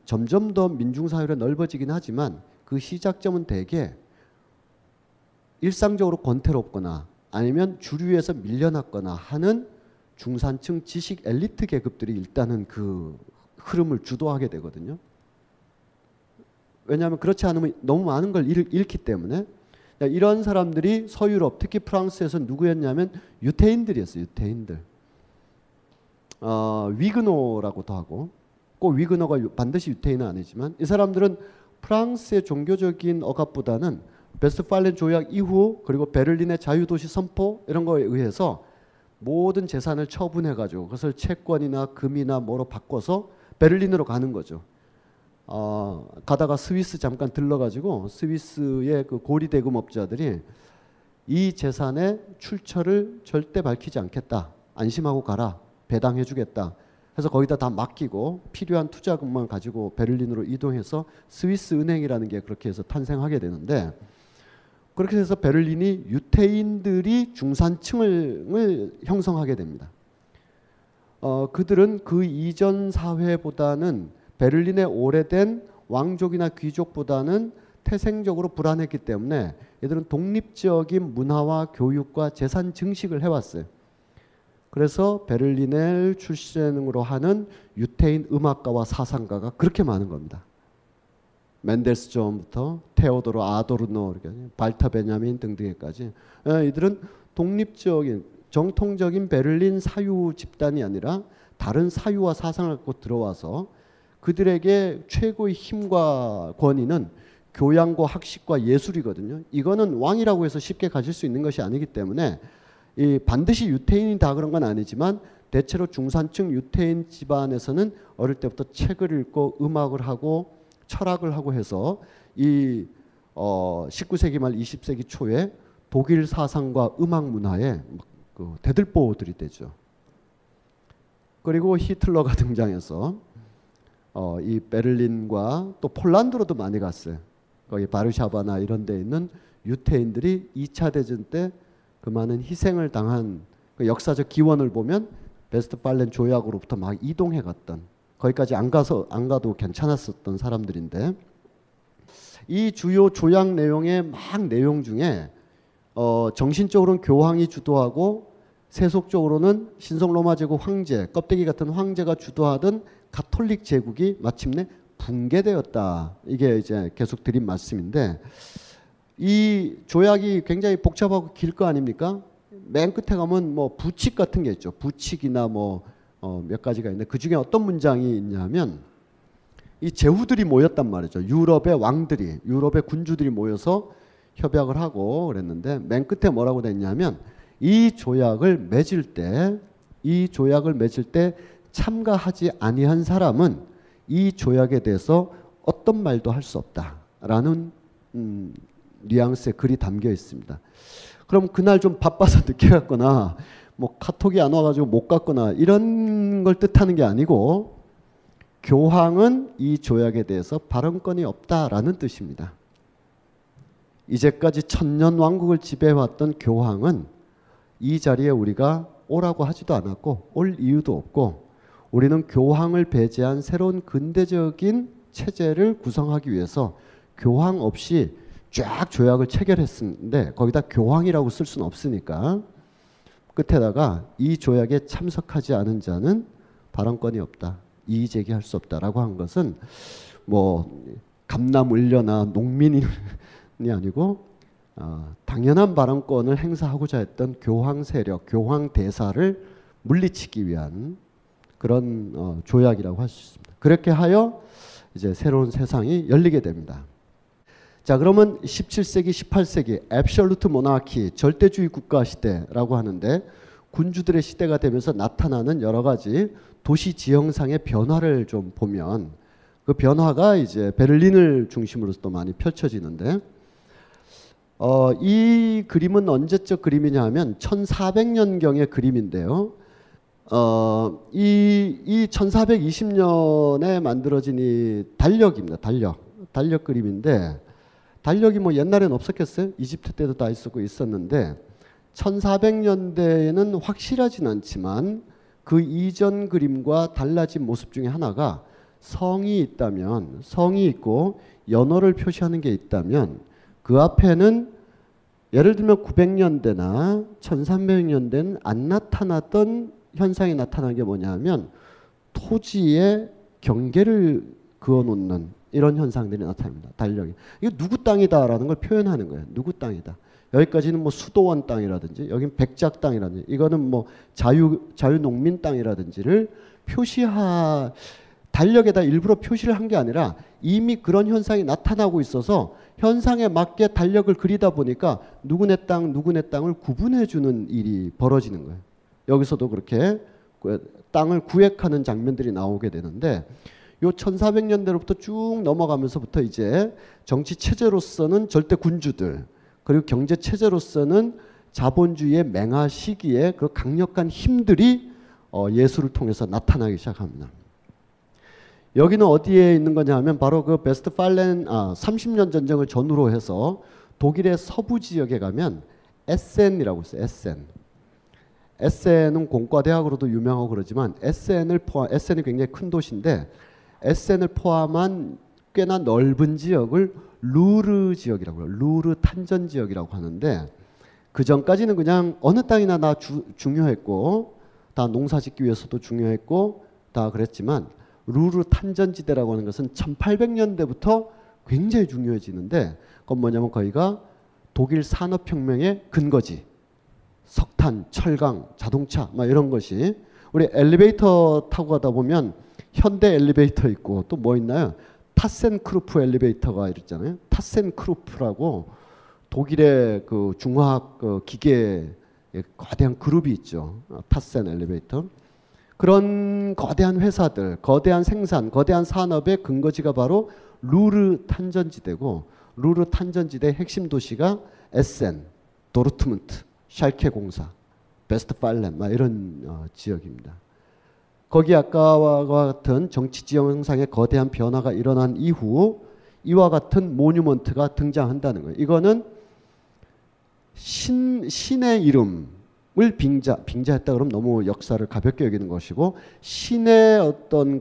점점 더 민중사회로 넓어지긴 하지만 그 시작점은 대개 일상적으로 권태롭거나 아니면 주류에서 밀려났거나 하는 중산층 지식 엘리트 계급들이 일단은 그 흐름을 주도하게 되거든요. 왜냐하면 그렇지 않으면 너무 많은 걸 잃기 때문에. 이런 사람들이 서유럽, 특히 프랑스에서 누구였냐면 유태인들이었어요. 유태인들. 위그노라고도 하고, 꼭 위그노가 반드시 유태인은 아니지만, 이 사람들은 프랑스의 종교적인 억압보다는 베스트팔렌 조약 이후, 그리고 베를린의 자유도시 선포 이런 거에 의해서 모든 재산을 처분해가지고 그것을 채권이나 금이나 뭐로 바꿔서 베를린으로 가는 거죠. 가다가 스위스 잠깐 들러가지고 스위스의 그 고리 대금업자들이 이 재산의 출처를 절대 밝히지 않겠다. 안심하고 가라. 배당해주겠다. 해서 거기다 다 맡기고 필요한 투자금만 가지고 베를린으로 이동해서 스위스 은행이라는 게 그렇게 해서 탄생하게 되는데, 그렇게 해서 베를린이 유태인들이 중산층을 형성하게 됩니다. 그들은 그 이전 사회보다는 베를린의 오래된 왕족이나 귀족보다는 태생적으로 불안했기 때문에 얘들은 독립적인 문화와 교육과 재산 증식을 해왔어요. 그래서 베를린을 출신으로 하는 유태인 음악가와 사상가가 그렇게 많은 겁니다. 멘델스존부터 테오도르 아도르노, 발터 베냐민 등등에까지 이들은 독립적인 정통적인 베를린 사유 집단이 아니라 다른 사유와 사상을 갖고 들어와서 그들에게 최고의 힘과 권위는 교양과 학식과 예술이거든요. 이거는 왕이라고 해서 쉽게 가질 수 있는 것이 아니기 때문에 반드시 유태인이 다 그런 건 아니지만 대체로 중산층 유태인 집안에서는 어릴 때부터 책을 읽고 음악을 하고 철학을 하고 해서 이 19세기 말 20세기 초에 독일 사상과 음악 문화에 그 대들보들이 되죠. 그리고 히틀러가 등장해서 이 베를린과 또 폴란드로도 많이 갔어요. 거기 바르샤바나 이런 데 있는 유태인들이 2차 대전 때 그 많은 희생을 당한 그 역사적 기원을 보면 베스트팔렌 조약으로부터 막 이동해 갔던, 거기까지 안 가도 괜찮았었던 사람들인데, 이 주요 조약 내용의 막 내용 중에 정신적으로는 교황이 주도하고 세속적으로는 신성 로마 제국 황제, 껍데기 같은 황제가 주도하던 가톨릭 제국이 마침내 붕괴되었다. 이게 이제 계속 드린 말씀인데, 이 조약이 굉장히 복잡하고 길 거 아닙니까? 맨 끝에 가면 뭐 부칙 같은 게 있죠. 부칙이나 뭐 몇 가지가 있는데 그 중에 어떤 문장이 있냐면, 이 제후들이 모였단 말이죠. 유럽의 왕들이, 유럽의 군주들이 모여서 협약을 하고 그랬는데, 맨 끝에 뭐라고 됐냐면, 이 조약을 맺을 때 참가하지 아니한 사람은 이 조약에 대해서 어떤 말도 할 수 없다라는 뉘앙스의 글이 담겨 있습니다. 그럼 그날 좀 바빠서 늦게 갔거나 뭐 카톡이 안 와가지고 못 갔거나 이런 걸 뜻하는 게 아니고, 교황은 이 조약에 대해서 발언권이 없다라는 뜻입니다. 이제까지 천년 왕국을 지배해왔던 교황은 이 자리에 우리가 오라고 하지도 않았고 올 이유도 없고, 우리는 교황을 배제한 새로운 근대적인 체제를 구성하기 위해서 교황 없이 쫙 조약을 체결했는데 거기다 교황이라고 쓸 수는 없으니까 끝에다가 이 조약에 참석하지 않은 자는 발언권이 없다, 이의 제기할 수 없다라고 한 것은 뭐 감남을려나 농민이 아니고 당연한 발언권을 행사하고자 했던 교황 세력, 교황 대사를 물리치기 위한 그런 조약이라고 할 수 있습니다. 그렇게 하여 이제 새로운 세상이 열리게 됩니다. 자, 그러면 17세기, 18세기 앱솔루트 모나키, 절대주의 국가 시대라고 하는데, 군주들의 시대가 되면서 나타나는 여러 가지 도시 지형상의 변화를 좀 보면 그 변화가 이제 베를린을 중심으로서 또 많이 펼쳐지는데, 이 그림은 언제적 그림이냐 하면 1400년경의 그림인데요. 이 1420년에 만들어진 이 달력입니다. 달력 그림인데, 달력이 뭐 옛날엔 없었겠어요? 이집트 때도 다 있었는데 1400년대에는 확실하진 않지만 그 이전 그림과 달라진 모습 중에 하나가, 성이 있다면, 성이 있고 연호를 표시하는 게 있다면 그 앞에는 예를 들면 900년대나 1300년대는 안 나타났던 현상이 나타난 게 뭐냐 하면, 토지의 경계를 그어놓는 이런 현상들이 나타납니다. 달력이. 이거 누구 땅이다라는 걸 표현하는 거예요. 누구 땅이다. 여기까지는 뭐 수도원 땅이라든지 여긴 백작 땅이라든지 이거는 뭐 자유농민 땅이라든지를 달력에다 일부러 표시를 한 게 아니라 이미 그런 현상이 나타나고 있어서 현상에 맞게 달력을 그리다 보니까 누구네 땅을 구분해 주는 일이 벌어지는 거예요. 여기서도 그렇게 땅을 구획하는 장면들이 나오게 되는데 요 1400년대로부터 쭉 넘어가면서부터 이제 정치 체제로서는 절대 군주들 그리고 경제 체제로서는 자본주의의 맹하 시기에 그 강력한 힘들이 예술을 통해서 나타나기 시작합니다. 여기는 어디에 있는 거냐 하면 바로 그 베스트팔렌 30년 전쟁을 전후로 해서 독일의 서부 지역에 가면 에센이라고 있어요. 에센은 공과대학으로도 유명하고 그러지만 에센이 굉장히 큰 도시인데 에센을 포함한 꽤나 넓은 지역을 루르 지역이라고 해요. 루르 탄전 지역이라고 하는데 그 전까지는 그냥 어느 땅이나 다 중요했고 다 농사 짓기 위해서도 중요했고 다 그랬지만 루르 탄전지대라고 하는 것은 1800년대부터 굉장히 중요해지는데 그건 뭐냐면 거기가 독일 산업혁명의 근거지. 석탄, 철강, 자동차 막 이런 것이 우리 엘리베이터 타고 가다 보면 현대 엘리베이터 있고 또 뭐 있나요? 타센크루프 엘리베이터가 있잖아요. 타센크루프라고 독일의 그 중화학 기계의 거대한 그룹이 있죠. 타센 엘리베이터. 그런 거대한 회사들, 거대한 생산, 거대한 산업의 근거지가 바로 루르 탄전지대고 루르 같은 핵심 도시가 에센, 도르트문트, 샬케 공사, 베스트팔렌 이런 지역입니다. 거기 아까와 같은 정치 지형 형상의 거대한 변화가 일어난 이후 이와 같은 모뉴먼트가 등장한다는 거예요. 이거는 신의 이름을 빙자했다 그러면 너무 역사를 가볍게 여기는 것이고 신의 어떤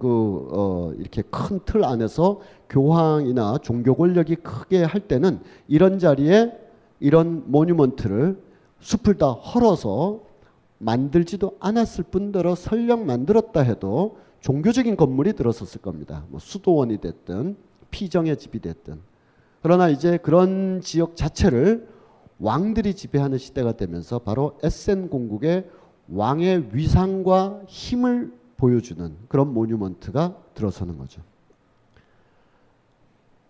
이렇게 큰 틀 안에서 교황이나 종교 권력이 크게 할 때는 이런 자리에 이런 모뉴먼트를 숲을 다 헐어서 만들지도 않았을 뿐더러 설령 만들었다 해도 종교적인 건물이 들어섰을 겁니다. 뭐 수도원이 됐든 피정의 집이 됐든. 그러나 이제 그런 지역 자체를 왕들이 지배하는 시대가 되면서 바로 에센 공국의 왕의 위상과 힘을 보여주는 그런 모뉴먼트가 들어서는 거죠.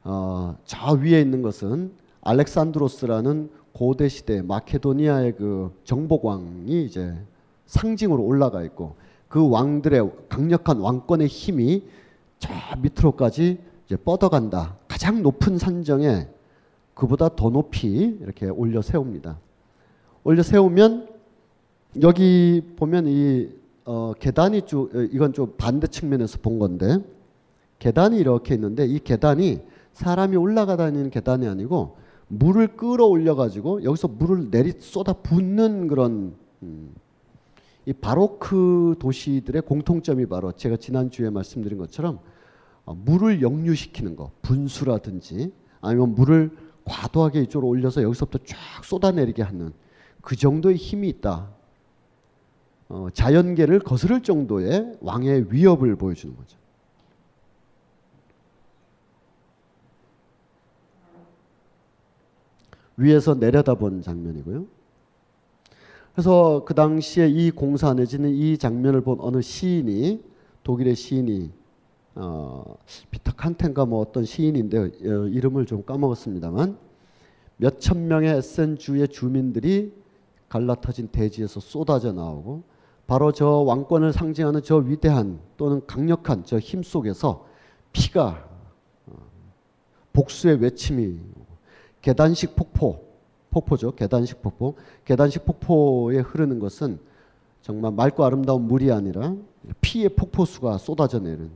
저 위에 있는 것은 알렉산드로스라는 고대 시대 마케도니아의 그 정복왕이 이제 상징으로 올라가 있고 그 왕들의 강력한 왕권의 힘이 저 밑으로까지 이제 뻗어간다. 가장 높은 산정에 그보다 더 높이 이렇게 올려 세웁니다. 올려 세우면 여기 보면 이 계단이 이건 좀 반대 측면에서 본 건데 계단이 이렇게 있는데 이 계단이 사람이 올라가다니는 계단이 아니고 물을 끌어올려 가지고 여기서 물을 쏟아 붓는 그런 이 바로크 도시들의 공통점이 바로 제가 지난주에 말씀드린 것처럼 물을 역류시키는 거, 분수라든지 아니면 물을 과도하게 이쪽으로 올려서 여기서부터 쫙 쏟아내리게 하는 그 정도의 힘이 있다. 자연계를 거스를 정도의 왕의 위협을 보여주는 거죠. 위에서 내려다본 장면이고요. 그래서 그 당시에 이 공사 내지는 이 장면을 본 어느 시인이 독일의 시인이 피터 칸텐가 뭐 어떤 시인인데 이름을 좀 까먹었습니다만 몇천 명의 에센주의 주민들이 갈라터진 대지에서 쏟아져 나오고 바로 저 왕권을 상징하는 저 위대한 또는 강력한 저 힘 속에서 피가 복수의 외침이 계단식 폭포죠. 계단식 폭포. 계단식 폭포에 흐르는 것은 정말 맑고 아름다운 물이 아니라 피의 폭포수가 쏟아져 내는.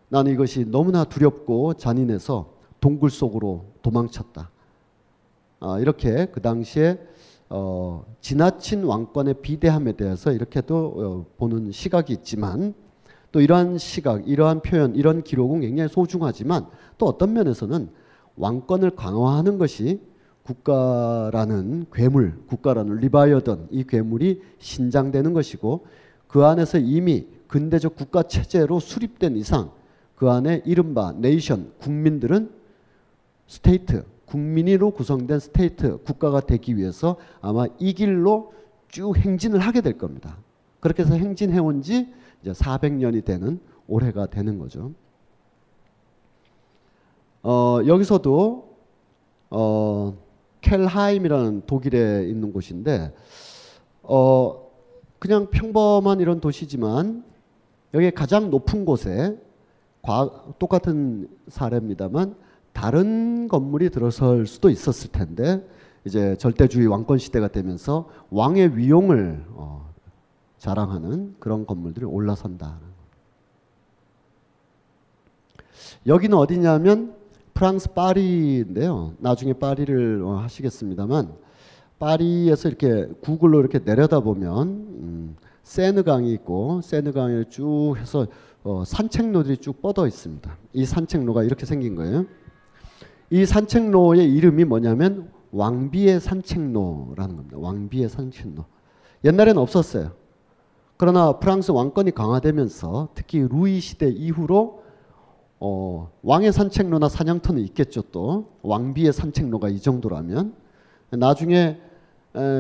나는 이것이 너무나 두렵고 잔인해서 동굴 속으로 도망쳤다. 이렇게 그 당시에 지나친 왕권의 비대함에 대해서 이렇게도 보는 시각이 있지만 또 이러한 시각, 이러한 표현, 이런 기록은 굉장히 소중하지만 또 어떤 면에서는 왕권을 강화하는 것이 국가라는 괴물, 국가라는 리바이어던 이 괴물이 신장되는 것이고 그 안에서 이미 근대적 국가 체제로 수립된 이상 그 안에 이른바 네이션, 국민들은 스테이트, 국민으로 구성된 스테이트, 국가가 되기 위해서 아마 이 길로 쭉 행진을 하게 될 겁니다. 그렇게 해서 행진해온 지 이제 400년이 되는 올해가 되는 거죠. 여기서도 켈하임이라는 독일에 있는 곳인데 그냥 평범한 이런 도시지만 여기 가장 높은 곳에 똑같은 사례입니다만 다른 건물이 들어설 수도 있었을 텐데 이제 절대주의 왕권 시대가 되면서 왕의 위용을 자랑하는 그런 건물들이 올라선다. 여기는 어디냐면 프랑스 파리인데요. 나중에 파리를 하시겠습니다만 파리에서 이렇게 구글로 이렇게 내려다보면 세느강이 있고 세느강을 쭉 해서 산책로들이 쭉 뻗어 있습니다. 이 산책로가 이렇게 생긴 거예요. 이 산책로의 이름이 뭐냐면 왕비의 산책로라는 겁니다. 왕비의 산책로. 옛날에는 없었어요. 그러나 프랑스 왕권이 강화되면서 특히 루이 시대 이후로 왕의 산책로나 사냥터는 있겠죠. 또 왕비의 산책로가 이 정도라면 나중에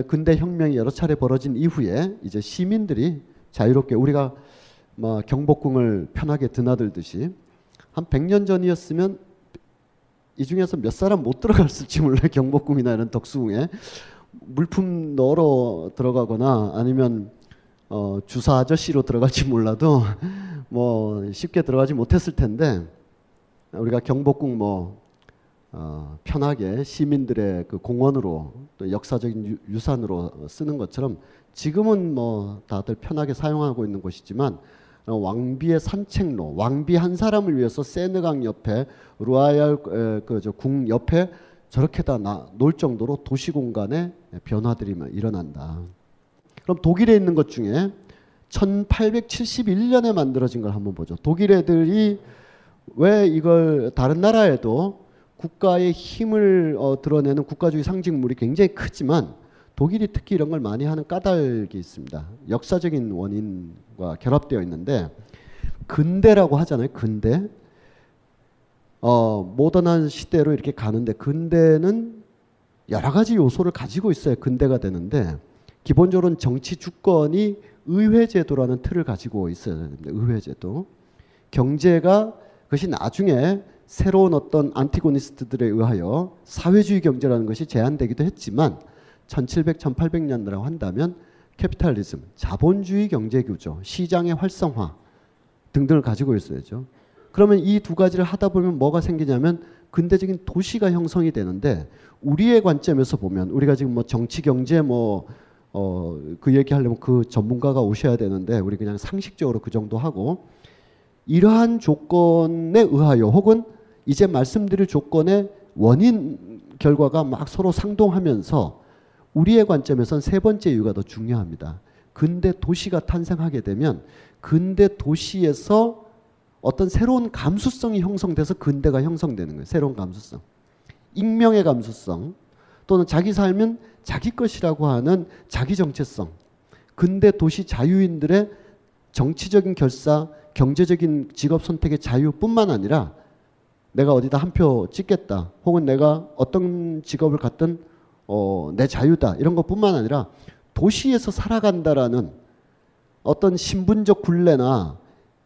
근대 혁명이 여러 차례 벌어진 이후에 이제 시민들이 자유롭게 우리가 뭐 경복궁을 편하게 드나들듯이 한 100년 전이었으면 이 중에서 몇 사람 못 들어갔을지 몰라요. 경복궁이나 이런 덕수궁에 물품 넣으러 들어가거나 아니면 주사 아저씨로 들어갈지 몰라도 뭐 쉽게 들어가지 못했을 텐데 우리가 경복궁 편하게 시민들의 그 공원으로 또 역사적인 유산으로 쓰는 것처럼 지금은 뭐 다들 편하게 사용하고 있는 곳이지만 왕비의 산책로, 왕비 한 사람을 위해서 세느강 옆에 루아얄 궁 옆에 저렇게 다 놀 정도로 도시 공간에 변화들이 일어난다. 그럼 독일에 있는 것 중에 1871년에 만들어진 걸 한번 보죠. 독일 애들이 왜 이걸 다른 나라에도 국가의 힘을 드러내는 국가주의 상징물이 굉장히 크지만 독일이 특히 이런 걸 많이 하는 까닭이 있습니다. 역사적인 원인과 결합되어 있는데 근대라고 하잖아요. 근대. 모던한 시대로 이렇게 가는데 근대는 여러 가지 요소를 가지고 있어야 근대가 되는데 기본적으로는 정치 주권이 의회제도라는 틀을 가지고 있어야 되는데 의회제도. 경제가 그것이 나중에 새로운 어떤 안티고니스트들에 의하여 사회주의 경제라는 것이 제한되기도 했지만 1700, 1800년대라고 한다면 캐피탈리즘, 자본주의 경제구조, 시장의 활성화 등등을 가지고 있어야죠. 그러면 이 두 가지를 하다 보면 뭐가 생기냐면 근대적인 도시가 형성이 되는데 우리의 관점에서 보면 우리가 지금 뭐 정치, 경제 그 얘기하려면 그 전문가가 오셔야 되는데 우리 그냥 상식적으로 그 정도 하고 이러한 조건에 의하여 혹은 이제 말씀드릴 조건의 원인 결과가 막 서로 상동하면서 우리의 관점에선 세 번째 이유가 더 중요합니다. 근대 도시가 탄생하게 되면 근대 도시에서 어떤 새로운 감수성이 형성돼서 근대가 형성되는 거예요. 새로운 감수성. 익명의 감수성 또는 자기 삶은 자기 것이라고 하는 자기 정체성. 근대 도시 자유인들의 정치적인 결사, 경제적인 직업 선택의 자유뿐만 아니라 내가 어디다 한 표 찍겠다 혹은 내가 어떤 직업을 갖든 내 자유다 이런 것뿐만 아니라 도시에서 살아간다라는 어떤 신분적 굴레나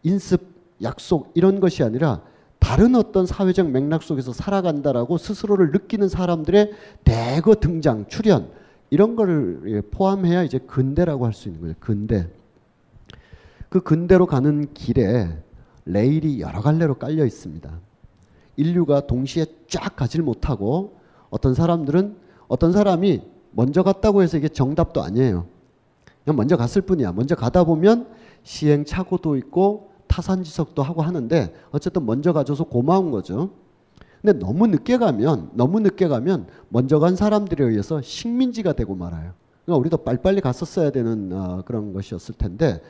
인습, 약속 이런 것이 아니라 다른 어떤 사회적 맥락 속에서 살아간다라고 스스로를 느끼는 사람들의 대거 등장, 출현 이런 거를 포함해야 이제 근대라고 할 수 있는 거예요. 근대. 그 근대로 가는 길에 레일이 여러 갈래로 깔려 있습니다. 인류가 동시에 쫙 가질 못하고 어떤 사람이 먼저 갔다고 해서 이게 정답도 아니에요. 그냥 먼저 갔을 뿐이야. 먼저 가다 보면 시행착오도 있고 타산지석도 하고 하는데 어쨌든 먼저 가줘서 고마운 거죠. 근데 너무 늦게 가면 먼저 간 사람들에 의해서 식민지가 되고 말아요. 그러니까 우리도 빨리빨리 갔었어야 되는 그런 것이었을 텐데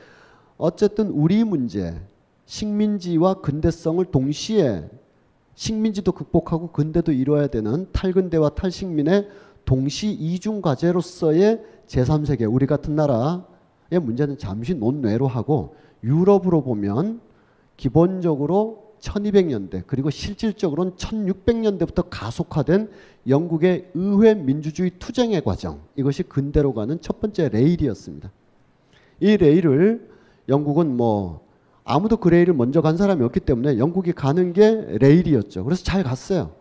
어쨌든 우리 문제, 식민지와 근대성을 동시에 식민지도 극복하고 근대도 이루어야 되는 탈근대와 탈식민의 동시 이중 과제로서의 제3세계 우리 같은 나라의 문제는 잠시 논외로 하고 유럽으로 보면 기본적으로 1200년대 그리고 실질적으로는 1600년대부터 가속화된 영국의 의회 민주주의 투쟁의 과정, 이것이 근대로 가는 첫 번째 레일이었습니다. 이 레일을 영국은 뭐 아무도 그 레일을 먼저 간 사람이 없기 때문에 영국이 가는 게 레일이었죠. 그래서 잘 갔어요.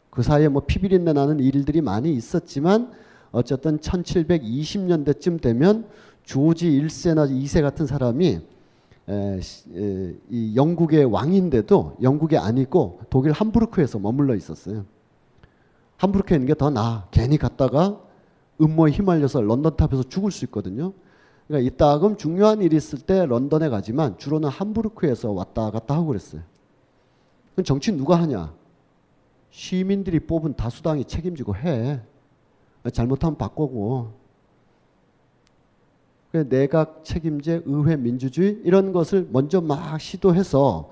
그 사이에 뭐 피비린내 나는 일들이 많이 있었지만 어쨌든 1720년대쯤 되면 조지 1세나 2세 같은 사람이 이 영국의 왕인데도 영국이 아니고 독일 함부르크에서 머물러 있었어요. 함부르크에 있는 게 더 나아. 괜히 갔다가 음모에 휘말려서 런던탑에서 죽을 수 있거든요. 그러니까 이따금 중요한 일이 있을 때 런던에 가지만 주로는 함부르크에서 왔다 갔다 하고 그랬어요. 그럼 정치 누가 하냐? 시민들이 뽑은 다수당이 책임지고 해. 잘못하면 바꾸고. 내각 책임제, 의회 민주주의 이런 것을 먼저 막 시도해서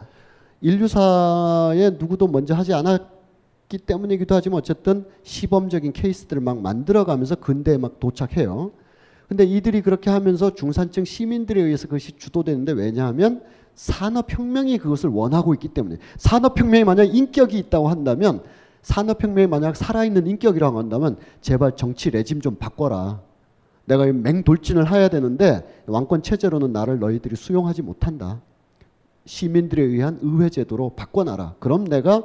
인류사에 누구도 먼저 하지 않았기 때문이기도 하지만 어쨌든 시범적인 케이스들을 막 만들어가면서 근대에 막 도착해요. 근데 이들이 그렇게 하면서 중산층 시민들에 의해서 그것이 주도되는데, 왜냐하면 산업혁명이 그것을 원하고 있기 때문에. 산업혁명이 만약 인격이 있다고 한다면, 산업혁명이 만약 살아있는 인격이라고 한다면 제발 정치 레짐 좀 바꿔라. 내가 맹돌진을 해야 되는데 왕권 체제로는 나를 너희들이 수용하지 못한다. 시민들에 의한 의회 제도로 바꿔놔라. 그럼 내가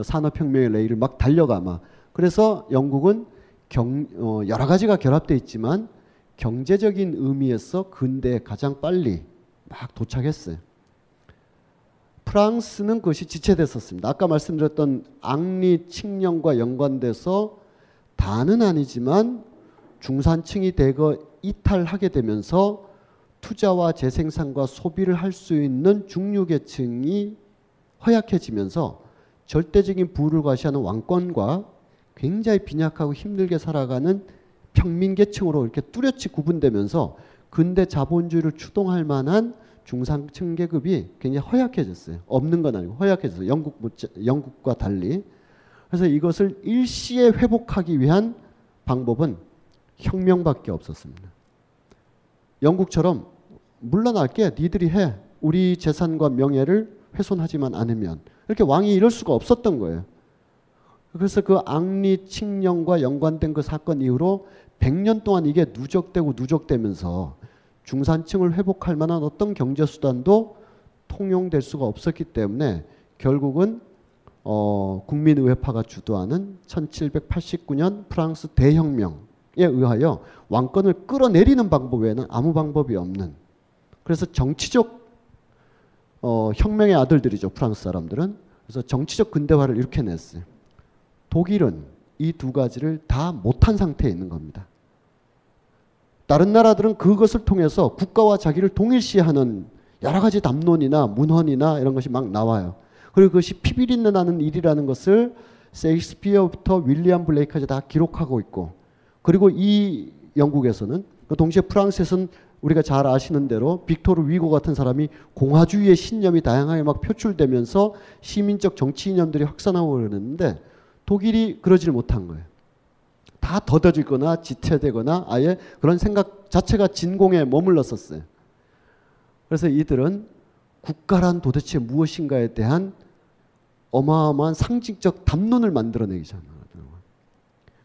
산업혁명의 레일을 막 달려가마. 그래서 영국은 여러 가지가 결합되어 있지만 경제적인 의미에서 근대에 가장 빨리 막 도착했어요. 프랑스는 그것이 지체됐었습니다. 아까 말씀드렸던 앙리 칙령과 연관돼서 다는 아니지만 중산층이 대거 이탈하게 되면서 투자와 재생산과 소비를 할 수 있는 중류계층이 허약해지면서 절대적인 부를 과시하는 왕권과 굉장히 빈약하고 힘들게 살아가는 평민계층으로 이렇게 뚜렷이 구분되면서 근대 자본주의를 추동할 만한 중산층 계급이 굉장히 허약해졌어요. 없는 건 아니고 허약해졌어요. 영국과 달리. 그래서 이것을 일시에 회복하기 위한 방법은 혁명밖에 없었습니다. 영국처럼 물러날게, 니들이 해. 우리 재산과 명예를 훼손하지만 않으면. 이렇게 왕이 이럴 수가 없었던 거예요. 그래서 그 앙리 칙령과 연관된 그 사건 이후로 100년 동안 이게 누적되고 누적되면서 중산층을 회복할 만한 어떤 경제수단도 통용될 수가 없었기 때문에 결국은 국민의회파가 주도하는 1789년 프랑스 대혁명에 의하여 왕권을 끌어내리는 방법 외에는 아무 방법이 없는, 그래서 정치적 혁명의 아들들이죠, 프랑스 사람들은. 그래서 정치적 근대화를 이렇게 냈어요. 독일은 이 두 가지를 다 못한 상태에 있는 겁니다. 다른 나라들은 그것을 통해서 국가와 자기를 동일시하는 여러 가지 담론이나 문헌이나 이런 것이 막 나와요. 그리고 그것이 피비린내 나는 일이라는 것을 셰익스피어부터 윌리엄 블레이크까지 다 기록하고 있고, 그리고 이 영국에서는, 동시에 프랑스에서는 우리가 잘 아시는 대로 빅토르 위고 같은 사람이 공화주의의 신념이 다양하게 막 표출되면서 시민적 정치 이념들이 확산하고 그러는데, 독일이 그러질 못한 거예요. 다 더뎌지거나 지체되거나 아예 그런 생각 자체가 진공에 머물렀었어요. 그래서 이들은 국가란 도대체 무엇인가에 대한 어마어마한 상징적 담론을 만들어내기 시작합니다.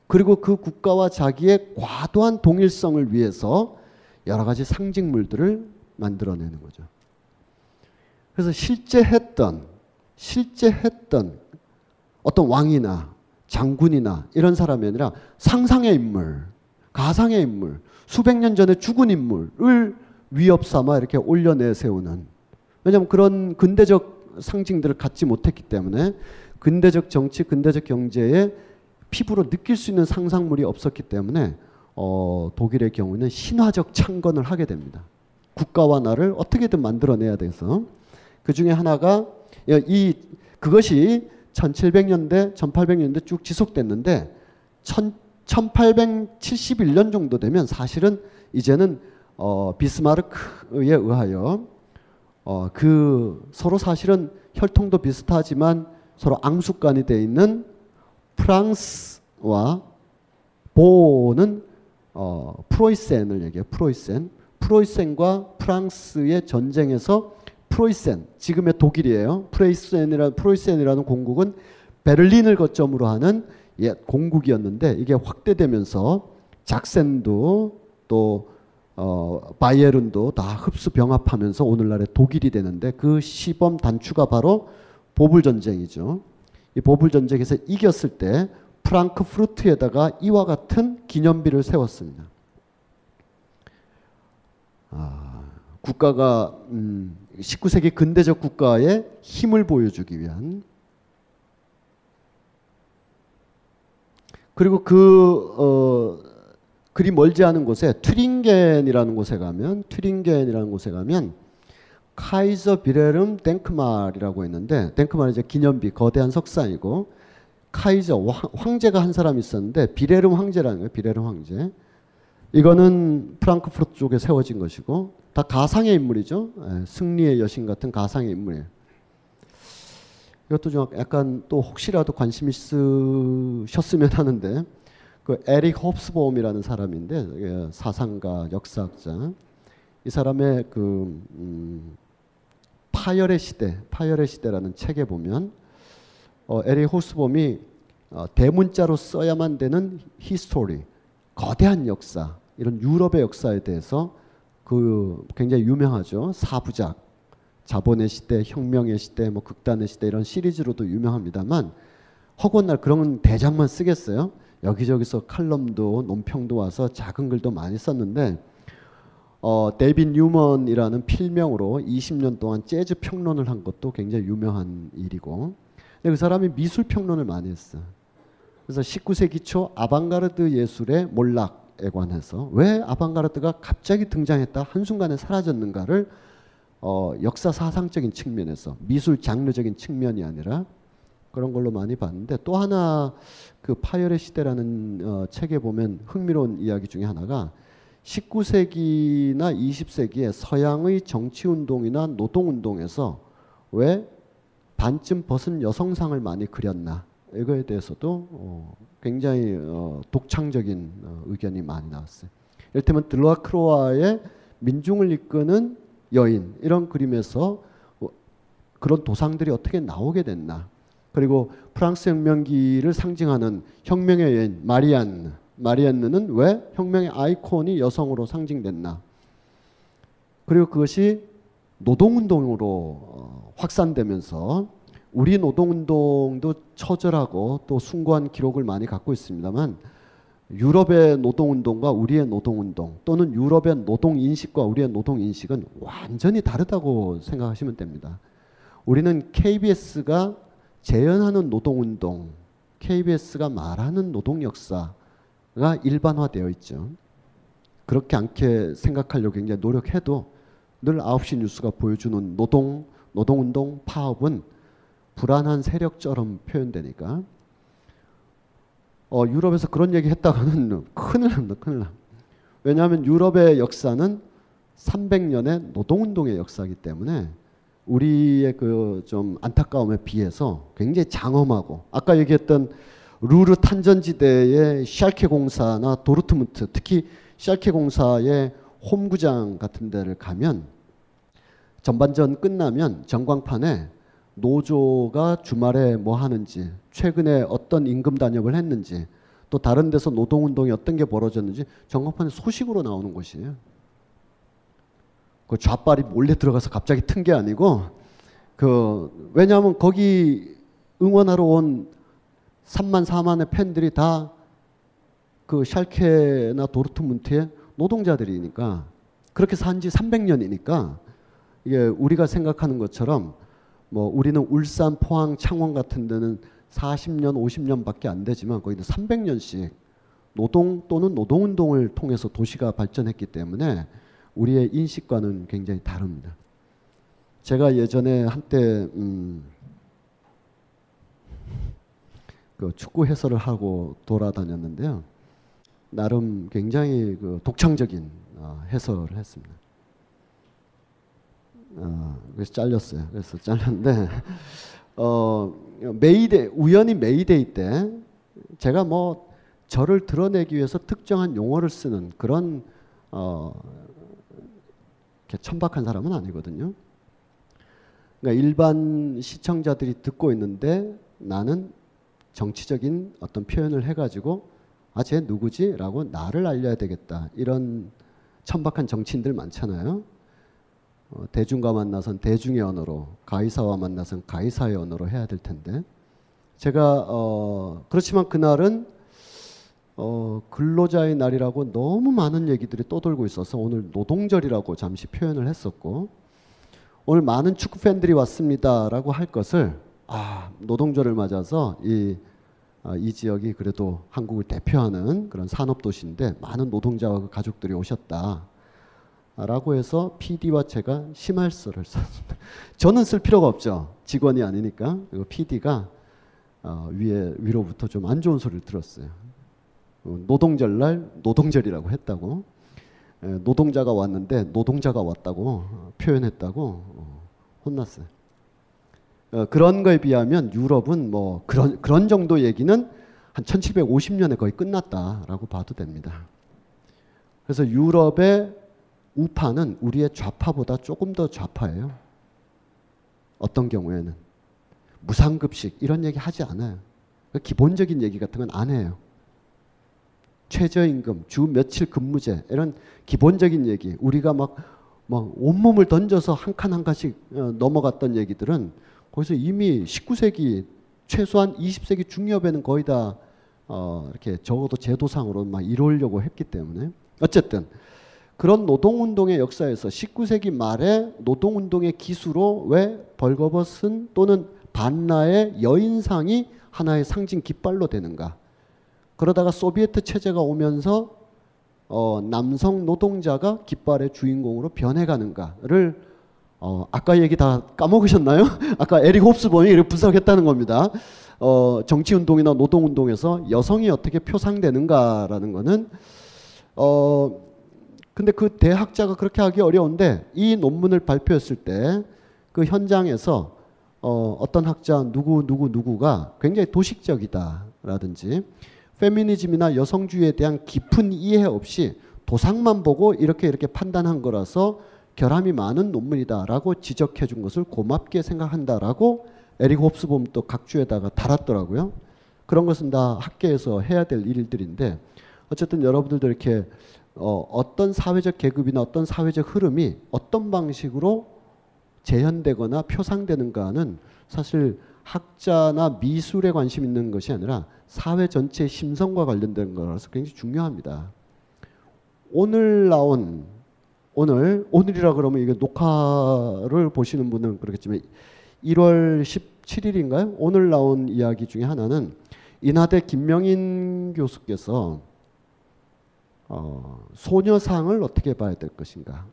그리고 그 국가와 자기의 과도한 동일성을 위해서 여러 가지 상징물들을 만들어내는 거죠. 그래서 실제 했던 어떤 왕이나 장군이나 이런 사람이 아니라 상상의 인물, 가상의 인물, 수백 년 전에 죽은 인물을 위협 삼아 이렇게 올려내세우는, 왜냐하면 그런 근대적 상징들을 갖지 못했기 때문에 근대적 정치, 근대적 경제에 피부로 느낄 수 있는 상상물이 없었기 때문에 독일의 경우는 신화적 창건을 하게 됩니다. 국가와 나를 어떻게든 만들어내야 돼서. 그 중에 하나가 그것이 1700년대, 1800년대 쭉 지속됐는데 1871년 정도 되면 사실은 이제는 비스마르크에 의하여 서로 사실은 혈통도 비슷하지만 서로 앙숙간이 되어 있는 프랑스와 보는 프로이센을 얘기해요. 프로이센과 프랑스의 전쟁에서 프로이센, 지금의 독일이에요. 프로이센이라는 공국은 베를린을 거점으로 하는 옛 공국이었는데 이게 확대되면서 작센도 또 바이에른도 다 흡수 병합하면서 오늘날의 독일이 되는데 그 시범 단추가 바로 보불 전쟁이죠. 이 보불 전쟁에서 이겼을 때 프랑크푸르트에다가 이와 같은 기념비를 세웠습니다. 국가가 19세기 근대적 국가의 힘을 보여주기 위한. 그리고 그리 멀지 않은 곳에 튜링겐이라는 곳에 가면 카이저 비레름 덴크말이라고 있는데, 덴크말은 이제 기념비, 거대한 석상이고, 카이저 황제가 한 사람 있었는데 비레름 황제라는 거예요. 비레름 황제. 이거는 프랑크푸르트 쪽에 세워진 것이고 다 가상의 인물이죠. 승리의 여신 같은 가상의 인물이에요. 이것도 좀 약간 또 혹시라도 관심 있으셨으면 하는데, 그 에릭 홉스보움이라는 사람인데 사상가, 역사학자. 이 사람의 그 파열의 시대라는 책에 보면 에릭 홉스보움이 대문자로 써야만 되는 히스토리, 거대한 역사, 이런 유럽의 역사에 대해서 그 굉장히 유명하죠. 사부작, 자본의 시대, 혁명의 시대, 뭐 극단의 시대 이런 시리즈로도 유명합니다만 허구한 그런 대작만 쓰겠어요? 여기저기서 칼럼도 논평도 와서 작은 글도 많이 썼는데 데이빗 뉴먼이라는 필명으로 20년 동안 재즈 평론을 한 것도 굉장히 유명한 일이고, 근데 그 사람이 미술 평론을 많이 했어. 그래서 19세기 초 아방가르드 예술의 몰락에 관해서 왜 아방가르드가 갑자기 등장했다 한순간에 사라졌는가를 역사 사상적인 측면에서, 미술 장르적인 측면이 아니라 그런 걸로 많이 봤는데, 또 하나 그 파열의 시대라는 책에 보면 흥미로운 이야기 중에 하나가 19세기나 20세기에 서양의 정치운동이나 노동운동에서 왜 반쯤 벗은 여성상을 많이 그렸나, 이거에 대해서도 굉장히 독창적인 의견이 많이 나왔어요. 이를테면 들라크로아의 민중을 이끄는 여인, 이런 그림에서 그런 도상들이 어떻게 나오게 됐나. 그리고 프랑스 혁명기를 상징하는 혁명의 여인 마리안느는 왜 혁명의 아이콘이 여성으로 상징됐나. 그리고 그것이 노동운동으로 확산되면서 우리 노동운동도 처절하고 또 숭고한 기록을 많이 갖고 있습니다만, 유럽의 노동운동과 우리의 노동운동, 또는 유럽의 노동인식과 우리의 노동인식은 완전히 다르다고 생각하시면 됩니다. 우리는 KBS가 재현하는 노동운동, KBS가 말하는 노동역사가 일반화되어 있죠. 그렇게 않게 생각하려고 굉장히 노력해도 늘 9시 뉴스가 보여주는 노동운동 파업은 불안한 세력처럼 표현되니까 유럽에서 그런 얘기 했다가는 큰일 납니다. 왜냐하면 유럽의 역사는 300년의 노동운동의 역사이기 때문에 우리의 그 좀 안타까움에 비해서 굉장히 장엄하고, 아까 얘기했던 루르 탄전지대의 샬케 공사나 도르트문트, 특히 샬케 공사의 홈구장 같은 데를 가면 전반전 끝나면 전광판에 노조가 주말에 뭐 하는지, 최근에 어떤 임금 단협을 했는지, 또 다른 데서 노동운동이 어떤 게 벌어졌는지 전광판에 소식으로 나오는 곳이에요. 그 좌빨이 몰래 들어가서 갑자기 튼 게 아니고, 왜냐하면 거기 응원하러 온 3만 4만의 팬들이 다 그 샬케나 도르트문트의 노동자들이니까, 그렇게 산 지 300년이니까 이게 우리가 생각하는 것처럼 뭐 우리는 울산, 포항, 창원 같은 데는 40년, 50년밖에 안 되지만 거기는 300년씩 노동 또는 노동운동을 통해서 도시가 발전했기 때문에 우리의 인식과는 굉장히 다릅니다. 제가 예전에 한때 그 축구 해설을 하고 돌아다녔는데요. 나름 굉장히 그 독창적인 해설을 했습니다. 그래서 잘렸어요. 그래서 잘렸는데 우연히 메이데이 때 제가 뭐 저를 드러내기 위해서 특정한 용어를 쓰는 그런 천박한 사람은 아니거든요. 그러니까 일반 시청자들이 듣고 있는데 나는 정치적인 어떤 표현을 해가지고 아, 쟤 누구지? 라고 나를 알려야 되겠다. 이런 천박한 정치인들 많잖아요. 대중과 만나선 대중의 언어로, 가이사와 만나선 가이사의 언어로 해야 될 텐데 제가 그렇지만 그날은 근로자의 날이라고 너무 많은 얘기들이 떠돌고 있어서 오늘 노동절이라고 잠시 표현을 했었고 오늘 많은 축구 팬들이 왔습니다라고 할 것을 노동절을 맞아서 이 지역이 그래도 한국을 대표하는 그런 산업도시인데 많은 노동자와 그 가족들이 오셨다 라고 해서 PD와 제가 심할서를 썼습니다. 저는 쓸 필요가 없죠. 직원이 아니니까. 그리고 PD가 위로부터 좀 안 좋은 소리를 들었어요. 노동절날 노동절이라고 했다고, 노동자가 왔는데 노동자가 왔다고 표현했다고 혼났어요. 그런 거에 비하면 유럽은 뭐 그런 정도 얘기는 한 1750년에 거의 끝났다라고 봐도 됩니다. 그래서 유럽의 우파는 우리의 좌파보다 조금 더 좌파예요. 어떤 경우에는 무상급식 이런 얘기 하지 않아요. 기본적인 얘기 같은 건 안 해요. 최저임금, 주 며칠 근무제 이런 기본적인 얘기, 우리가 막 온몸을 던져서 한 칸 한 칸씩 넘어갔던 얘기들은 거기서 이미 19세기 최소한 20세기 중엽에는 거의 다 이렇게 적어도 제도상으로 막 이루려고 했기 때문에 어쨌든 그런 노동운동의 역사에서 19세기 말에 노동운동의 기수로 왜 벌거벗은 또는 반나의 여인상이 하나의 상징 깃발로 되는가. 그러다가 소비에트 체제가 오면서 남성 노동자가 깃발의 주인공으로 변해가는가를 아까 얘기 다 까먹으셨나요? 아까 에릭 홉스본이 이렇게 분석했다는 겁니다. 정치운동이나 노동운동에서 여성이 어떻게 표상되는가라는 거는 근데 그 대학자가 그렇게 하기 어려운데 이 논문을 발표했을 때 그 현장에서 어떤 학자 누구가 굉장히 도식적이다라든지 페미니즘이나 여성주의에 대한 깊은 이해 없이 도상만 보고 이렇게 판단한 거라서 결함이 많은 논문이다라고 지적해 준 것을 고맙게 생각한다라고 에릭 홉스본 또 각주에다가 달았더라고요. 그런 것은 다 학계에서 해야 될 일들인데 어쨌든 여러분들도 이렇게 어떤 사회적 계급이나 어떤 사회적 흐름이 어떤 방식으로 재현되거나 표상되는가는 사실 학자나 미술에 관심 있는 것이 아니라 사회 전체의 심성과 관련된 거라서 굉장히 중요합니다. 오늘이라 그러면 이게 녹화를 보시는 분은 그렇겠지만 1월 17일인가요? 오늘 나온 이야기 중에 하나는 인하대 김명인 교수께서 소녀상을 어떻게 봐야 될 것인가.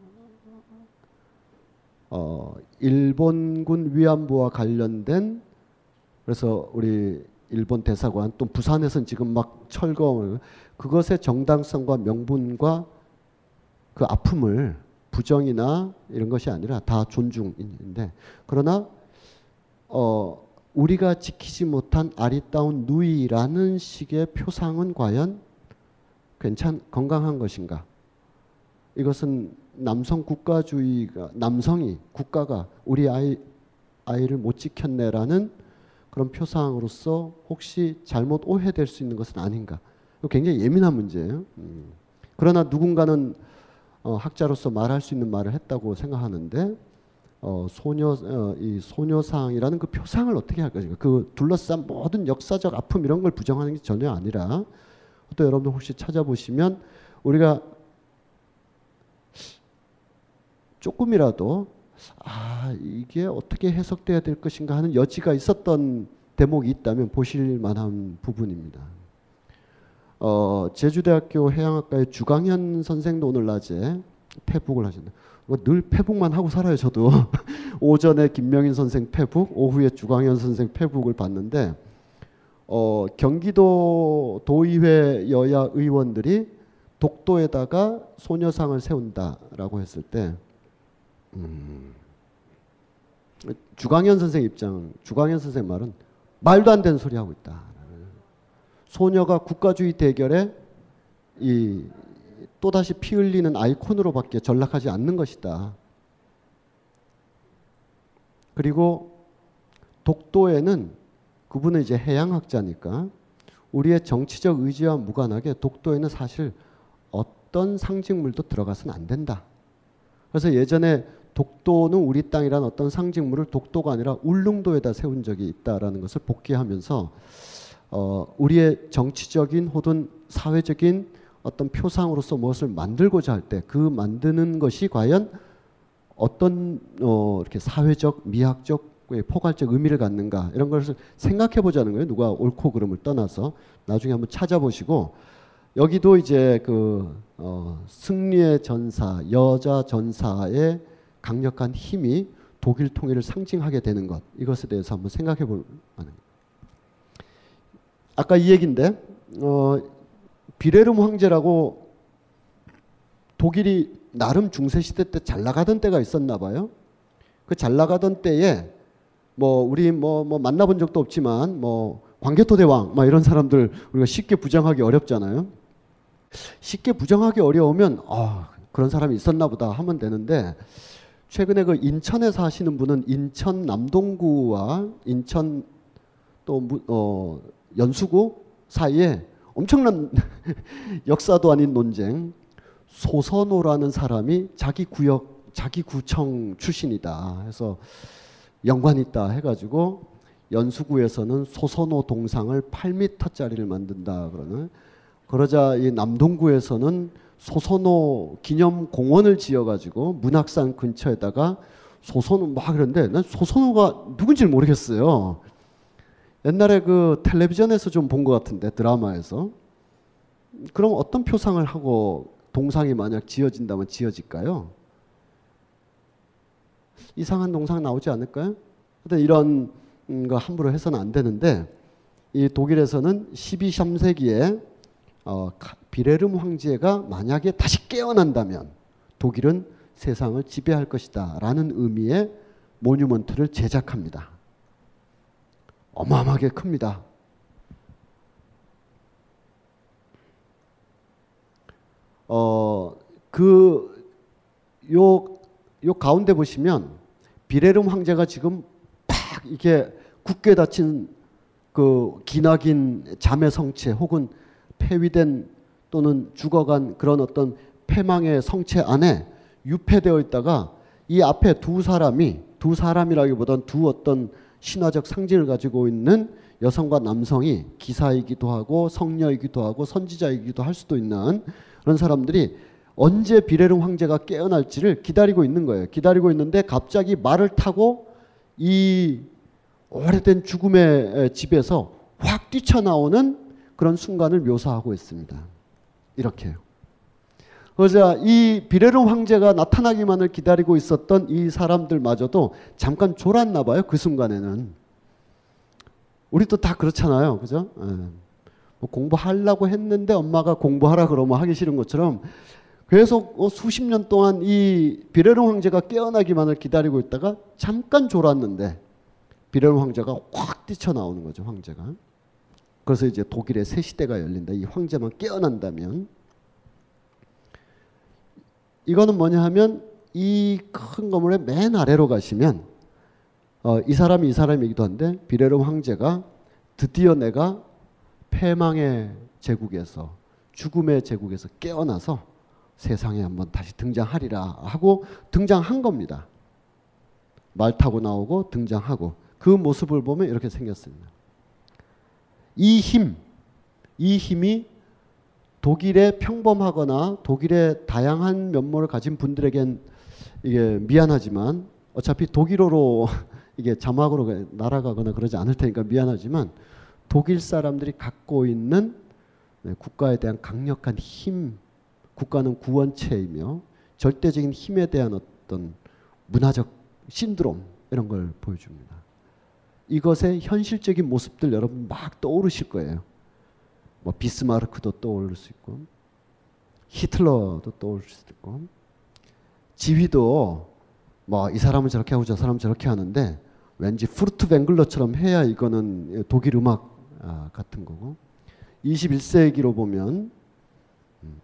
일본군 위안부와 관련된 그래서 우리 일본 대사관 또 부산에서는 지금 막 철거 그것의 정당성과 명분과 그 아픔을 부정이나 이런 것이 아니라 다 존중인데 그러나 우리가 지키지 못한 아리따운 누이라는 식의 표상은 과연 건강한 것인가? 이것은 남성 국가주의가 국가가 우리 아이를 못 지켰네라는 그런 표상으로서 혹시 잘못 오해될 수 있는 것은 아닌가? 굉장히 예민한 문제예요. 그러나 누군가는 학자로서 말할 수 있는 말을 했다고 생각하는데 이 소녀상이라는 그 표상을 어떻게 할 것인가? 그 둘러싼 모든 역사적 아픔 이런 걸 부정하는 게 전혀 아니라 또 여러분들 혹시 찾아보시면 우리가 조금이라도 이게 어떻게 해석돼야 될 것인가 하는 여지가 있었던 대목이 있다면 보실 만한 부분입니다. 제주대학교 해양학과의 주강현 선생도 오늘 낮에 페북을 하셨는데 늘 페북만 하고 살아요. 저도 오전에 김명인 선생 페북, 오후에 주강현 선생 페북을 봤는데 경기도 도의회 여야 의원들이 독도에다가 소녀상을 세운다라고 했을 때 주강현 선생 말은 말도 안 되는 소리 하고 있다. 소녀가 국가주의 대결에 또다시 피 흘리는 아이콘으로밖에 전락하지 않는 것이다. 그리고 독도에는 그분은 이제 해양학자니까 우리의 정치적 의지와 무관하게 독도에는 사실 어떤 상징물도 들어가서는 안 된다. 그래서 예전에 독도는 우리 땅이란 어떤 상징물을 독도가 아니라 울릉도에다 세운 적이 있다라는 것을 복귀하면서 우리의 정치적인 혹은 사회적인 어떤 표상으로서 무엇을 만들고자 할 때 그 만드는 것이 과연 어떤 이렇게 사회적, 미학적, 포괄적 의미를 갖는가 이런 것을 생각해 보자는 거예요. 누가 옳고 그름을 떠나서 나중에 한번 찾아보시고 여기도 이제 그 승리의 전사, 여자 전사의 강력한 힘이 독일 통일을 상징하게 되는 것 이것에 대해서 한번 생각해 볼 만한. 아까 이 얘기인데 비레름 황제라고 독일이 나름 중세시대 때 잘 나가던 때가 있었나 봐요. 그 잘 나가던 때에 뭐 우리 뭐 만나본 적도 없지만 뭐 광개토 대왕 막 이런 사람들 우리가 쉽게 부정하기 어렵잖아요. 쉽게 부정하기 어려우면 그런 사람이 있었나 보다 하면 되는데 최근에 그 인천에 사시는 분은 인천 남동구와 인천 또 연수구 사이에 엄청난 역사도 아닌 논쟁 소선호라는 사람이 자기 구역 자기 구청 출신이다 해서 연관이 있다 해가지고 연수구에서는 소선호 동상을 8m짜리를 만든다 그러자 이 남동구에서는 소선호 기념공원을 지어가지고 문학산 근처에다가 소선호 막 그런데 난 소선호가 누군지를 모르겠어요. 옛날에 그 텔레비전에서 좀 본 것 같은데 드라마에서. 그럼 어떤 표상을 하고 동상이 만약 지어진다면 지어질까요? 이상한 동상 나오지 않을까요? 하여튼 이런 거 함부로 해서는 안 되는데 이 독일에서는 13세기에 비레름 황제가 만약에 다시 깨어난다면 독일은 세상을 지배할 것이다 라는 의미의 모뉴먼트를 제작합니다. 어마어마하게 큽니다. 요 가운데 보시면 비레름 황제가 지금 팍 이게 굳게 닫힌 그 기나긴 잠의 성체 혹은 폐위된 또는 죽어간 그런 어떤 패망의 성체 안에 유폐되어 있다가 이 앞에 두 사람이라기보다는 두 어떤 신화적 상징을 가지고 있는 여성과 남성이 기사이기도 하고 성녀이기도 하고 선지자이기도 할 수도 있는 그런 사람들이 언제 비레름 황제가 깨어날지를 기다리고 있는 거예요. 기다리고 있는데 갑자기 말을 타고 이 오래된 죽음의 집에서 확 뛰쳐나오는 그런 순간을 묘사하고 있습니다. 이렇게요. 그래서 이 비레름 황제가 나타나기만을 기다리고 있었던 이 사람들마저도 잠깐 졸았나 봐요. 그 순간에는. 우리도 다 그렇잖아요. 그죠? 뭐 공부하려고 했는데 엄마가 공부하라 그러면 하기 싫은 것처럼 계속 수십 년 동안 이 비레름 황제가 깨어나기만을 기다리고 있다가 잠깐 졸았는데 비레름 황제가 확 뛰쳐나오는 거죠. 황제가. 그래서 이제 독일의 새 시대가 열린다. 이 황제만 깨어난다면. 이거는 뭐냐 하면 이 큰 건물의 맨 아래로 가시면 이 사람이기도 한데 비레름 황제가 드디어 내가 패망의 제국에서 죽음의 제국에서 깨어나서 세상에 한번 다시 등장하리라 하고 등장한 겁니다. 말 타고 나오고 등장하고 그 모습을 보면 이렇게 생겼습니다. 이 힘이 독일의 평범하거나 독일의 다양한 면모를 가진 분들에겐 이게 미안하지만 어차피 독일어로 이게 자막으로 날아가거나 그러지 않을 테니까 미안하지만 독일 사람들이 갖고 있는 국가에 대한 강력한 힘, 국가는 구원체이며 절대적인 힘에 대한 어떤 문화적 신드롬 이런 걸 보여줍니다. 이것의 현실적인 모습들 여러분 막 떠오르실 거예요. 뭐 비스마르크도 떠오를 수 있고 히틀러도 떠오를 수도 있고 지휘도 뭐 이 사람은 저렇게 하고 저 사람은 저렇게 하는데 왠지 프루트뱅글러처럼 해야 이거는 독일 음악 같은 거고 21세기로 보면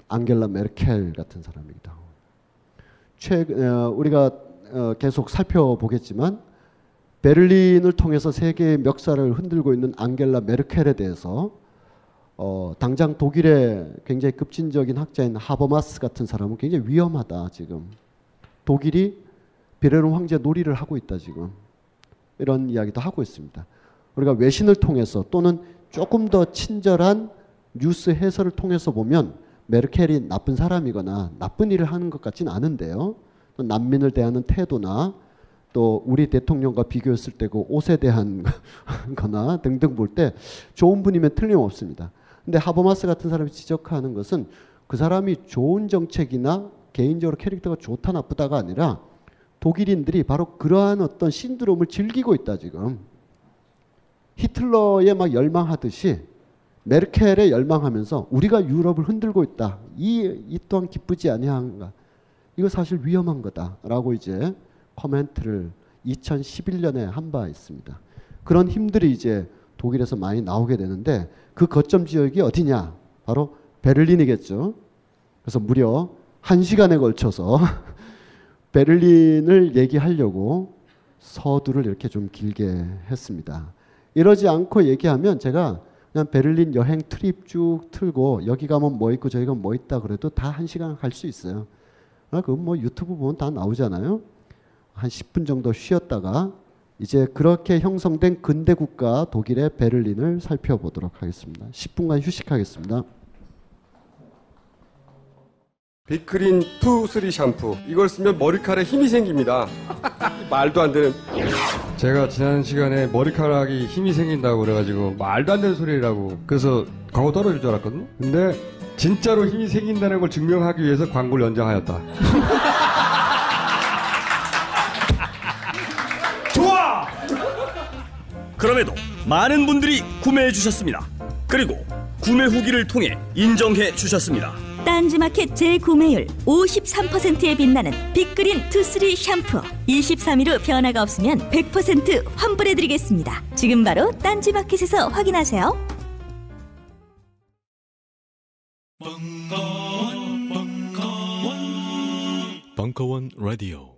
앙겔라 메르켈 같은 사람이기도 하고 우리가 계속 살펴보겠지만 베를린을 통해서 세계의 멱살을 흔들고 있는 앙겔라 메르켈에 대해서 당장 독일의 굉장히 급진적인 학자인 하버마스 같은 사람은 굉장히 위험하다. 지금 독일이 베르린 황제 놀이를 하고 있다. 지금 이런 이야기도 하고 있습니다. 우리가 외신을 통해서 또는 조금 더 친절한 뉴스 해설을 통해서 보면 메르켈이 나쁜 사람이거나 나쁜 일을 하는 것 같지는 않은데요. 또 난민을 대하는 태도나 또 우리 대통령과 비교했을 때 그 옷에 대한 거나 등등 볼 때 좋은 분이면 틀림없습니다. 근데 하버마스 같은 사람이 지적하는 것은 그 사람이 좋은 정책이나 개인적으로 캐릭터가 좋다 나쁘다가 아니라 독일인들이 바로 그러한 어떤 신드롬을 즐기고 있다. 지금 히틀러에 막 열망하듯이 메르켈에 열망하면서 우리가 유럽을 흔들고 있다. 이 또한 기쁘지 아니한가. 이거 사실 위험한 거다라고 이제 코멘트를 2011년에 한 바 있습니다. 그런 힘들이 이제 독일에서 많이 나오게 되는데 그 거점 지역이 어디냐? 바로 베를린이겠죠. 그래서 무려 1시간에 걸쳐서 베를린을 얘기하려고 서두를 이렇게 좀 길게 했습니다. 이러지 않고 얘기하면 제가 그냥 베를린 여행 트립 쭉 틀고 여기 가면 뭐 있고 저기 가면 뭐 있다 그래도 다 1시간 갈 수 있어요. 그건 뭐 유튜브 보면 다 나오잖아요. 한 10분 정도 쉬었다가 이제 그렇게 형성된 근대 국가 독일의 베를린을 살펴보도록 하겠습니다. 10분간 휴식하겠습니다. 빅그린 2, 3 샴푸. 이걸 쓰면 머리카락에 힘이 생깁니다. 말도 안 되는. 제가 지난 시간에 머리카락이 힘이 생긴다고 그래가지고 말도 안 되는 소리라고 그래서 광고 떨어질 줄 알았거든요. 근데 진짜로 힘이 생긴다는 걸 증명하기 위해서 광고를 연장하였다. 좋아! 그럼에도 많은 분들이 구매해 주셨습니다. 그리고 구매 후기를 통해 인정해 주셨습니다. 딴지마켓 재구매율 53%에 빛나는 빅그린 2, 3 샴푸 23일 후 변화가 없으면 100% 환불해드리겠습니다. 지금 바로 딴지마켓에서 확인하세요. 벙커원 라디오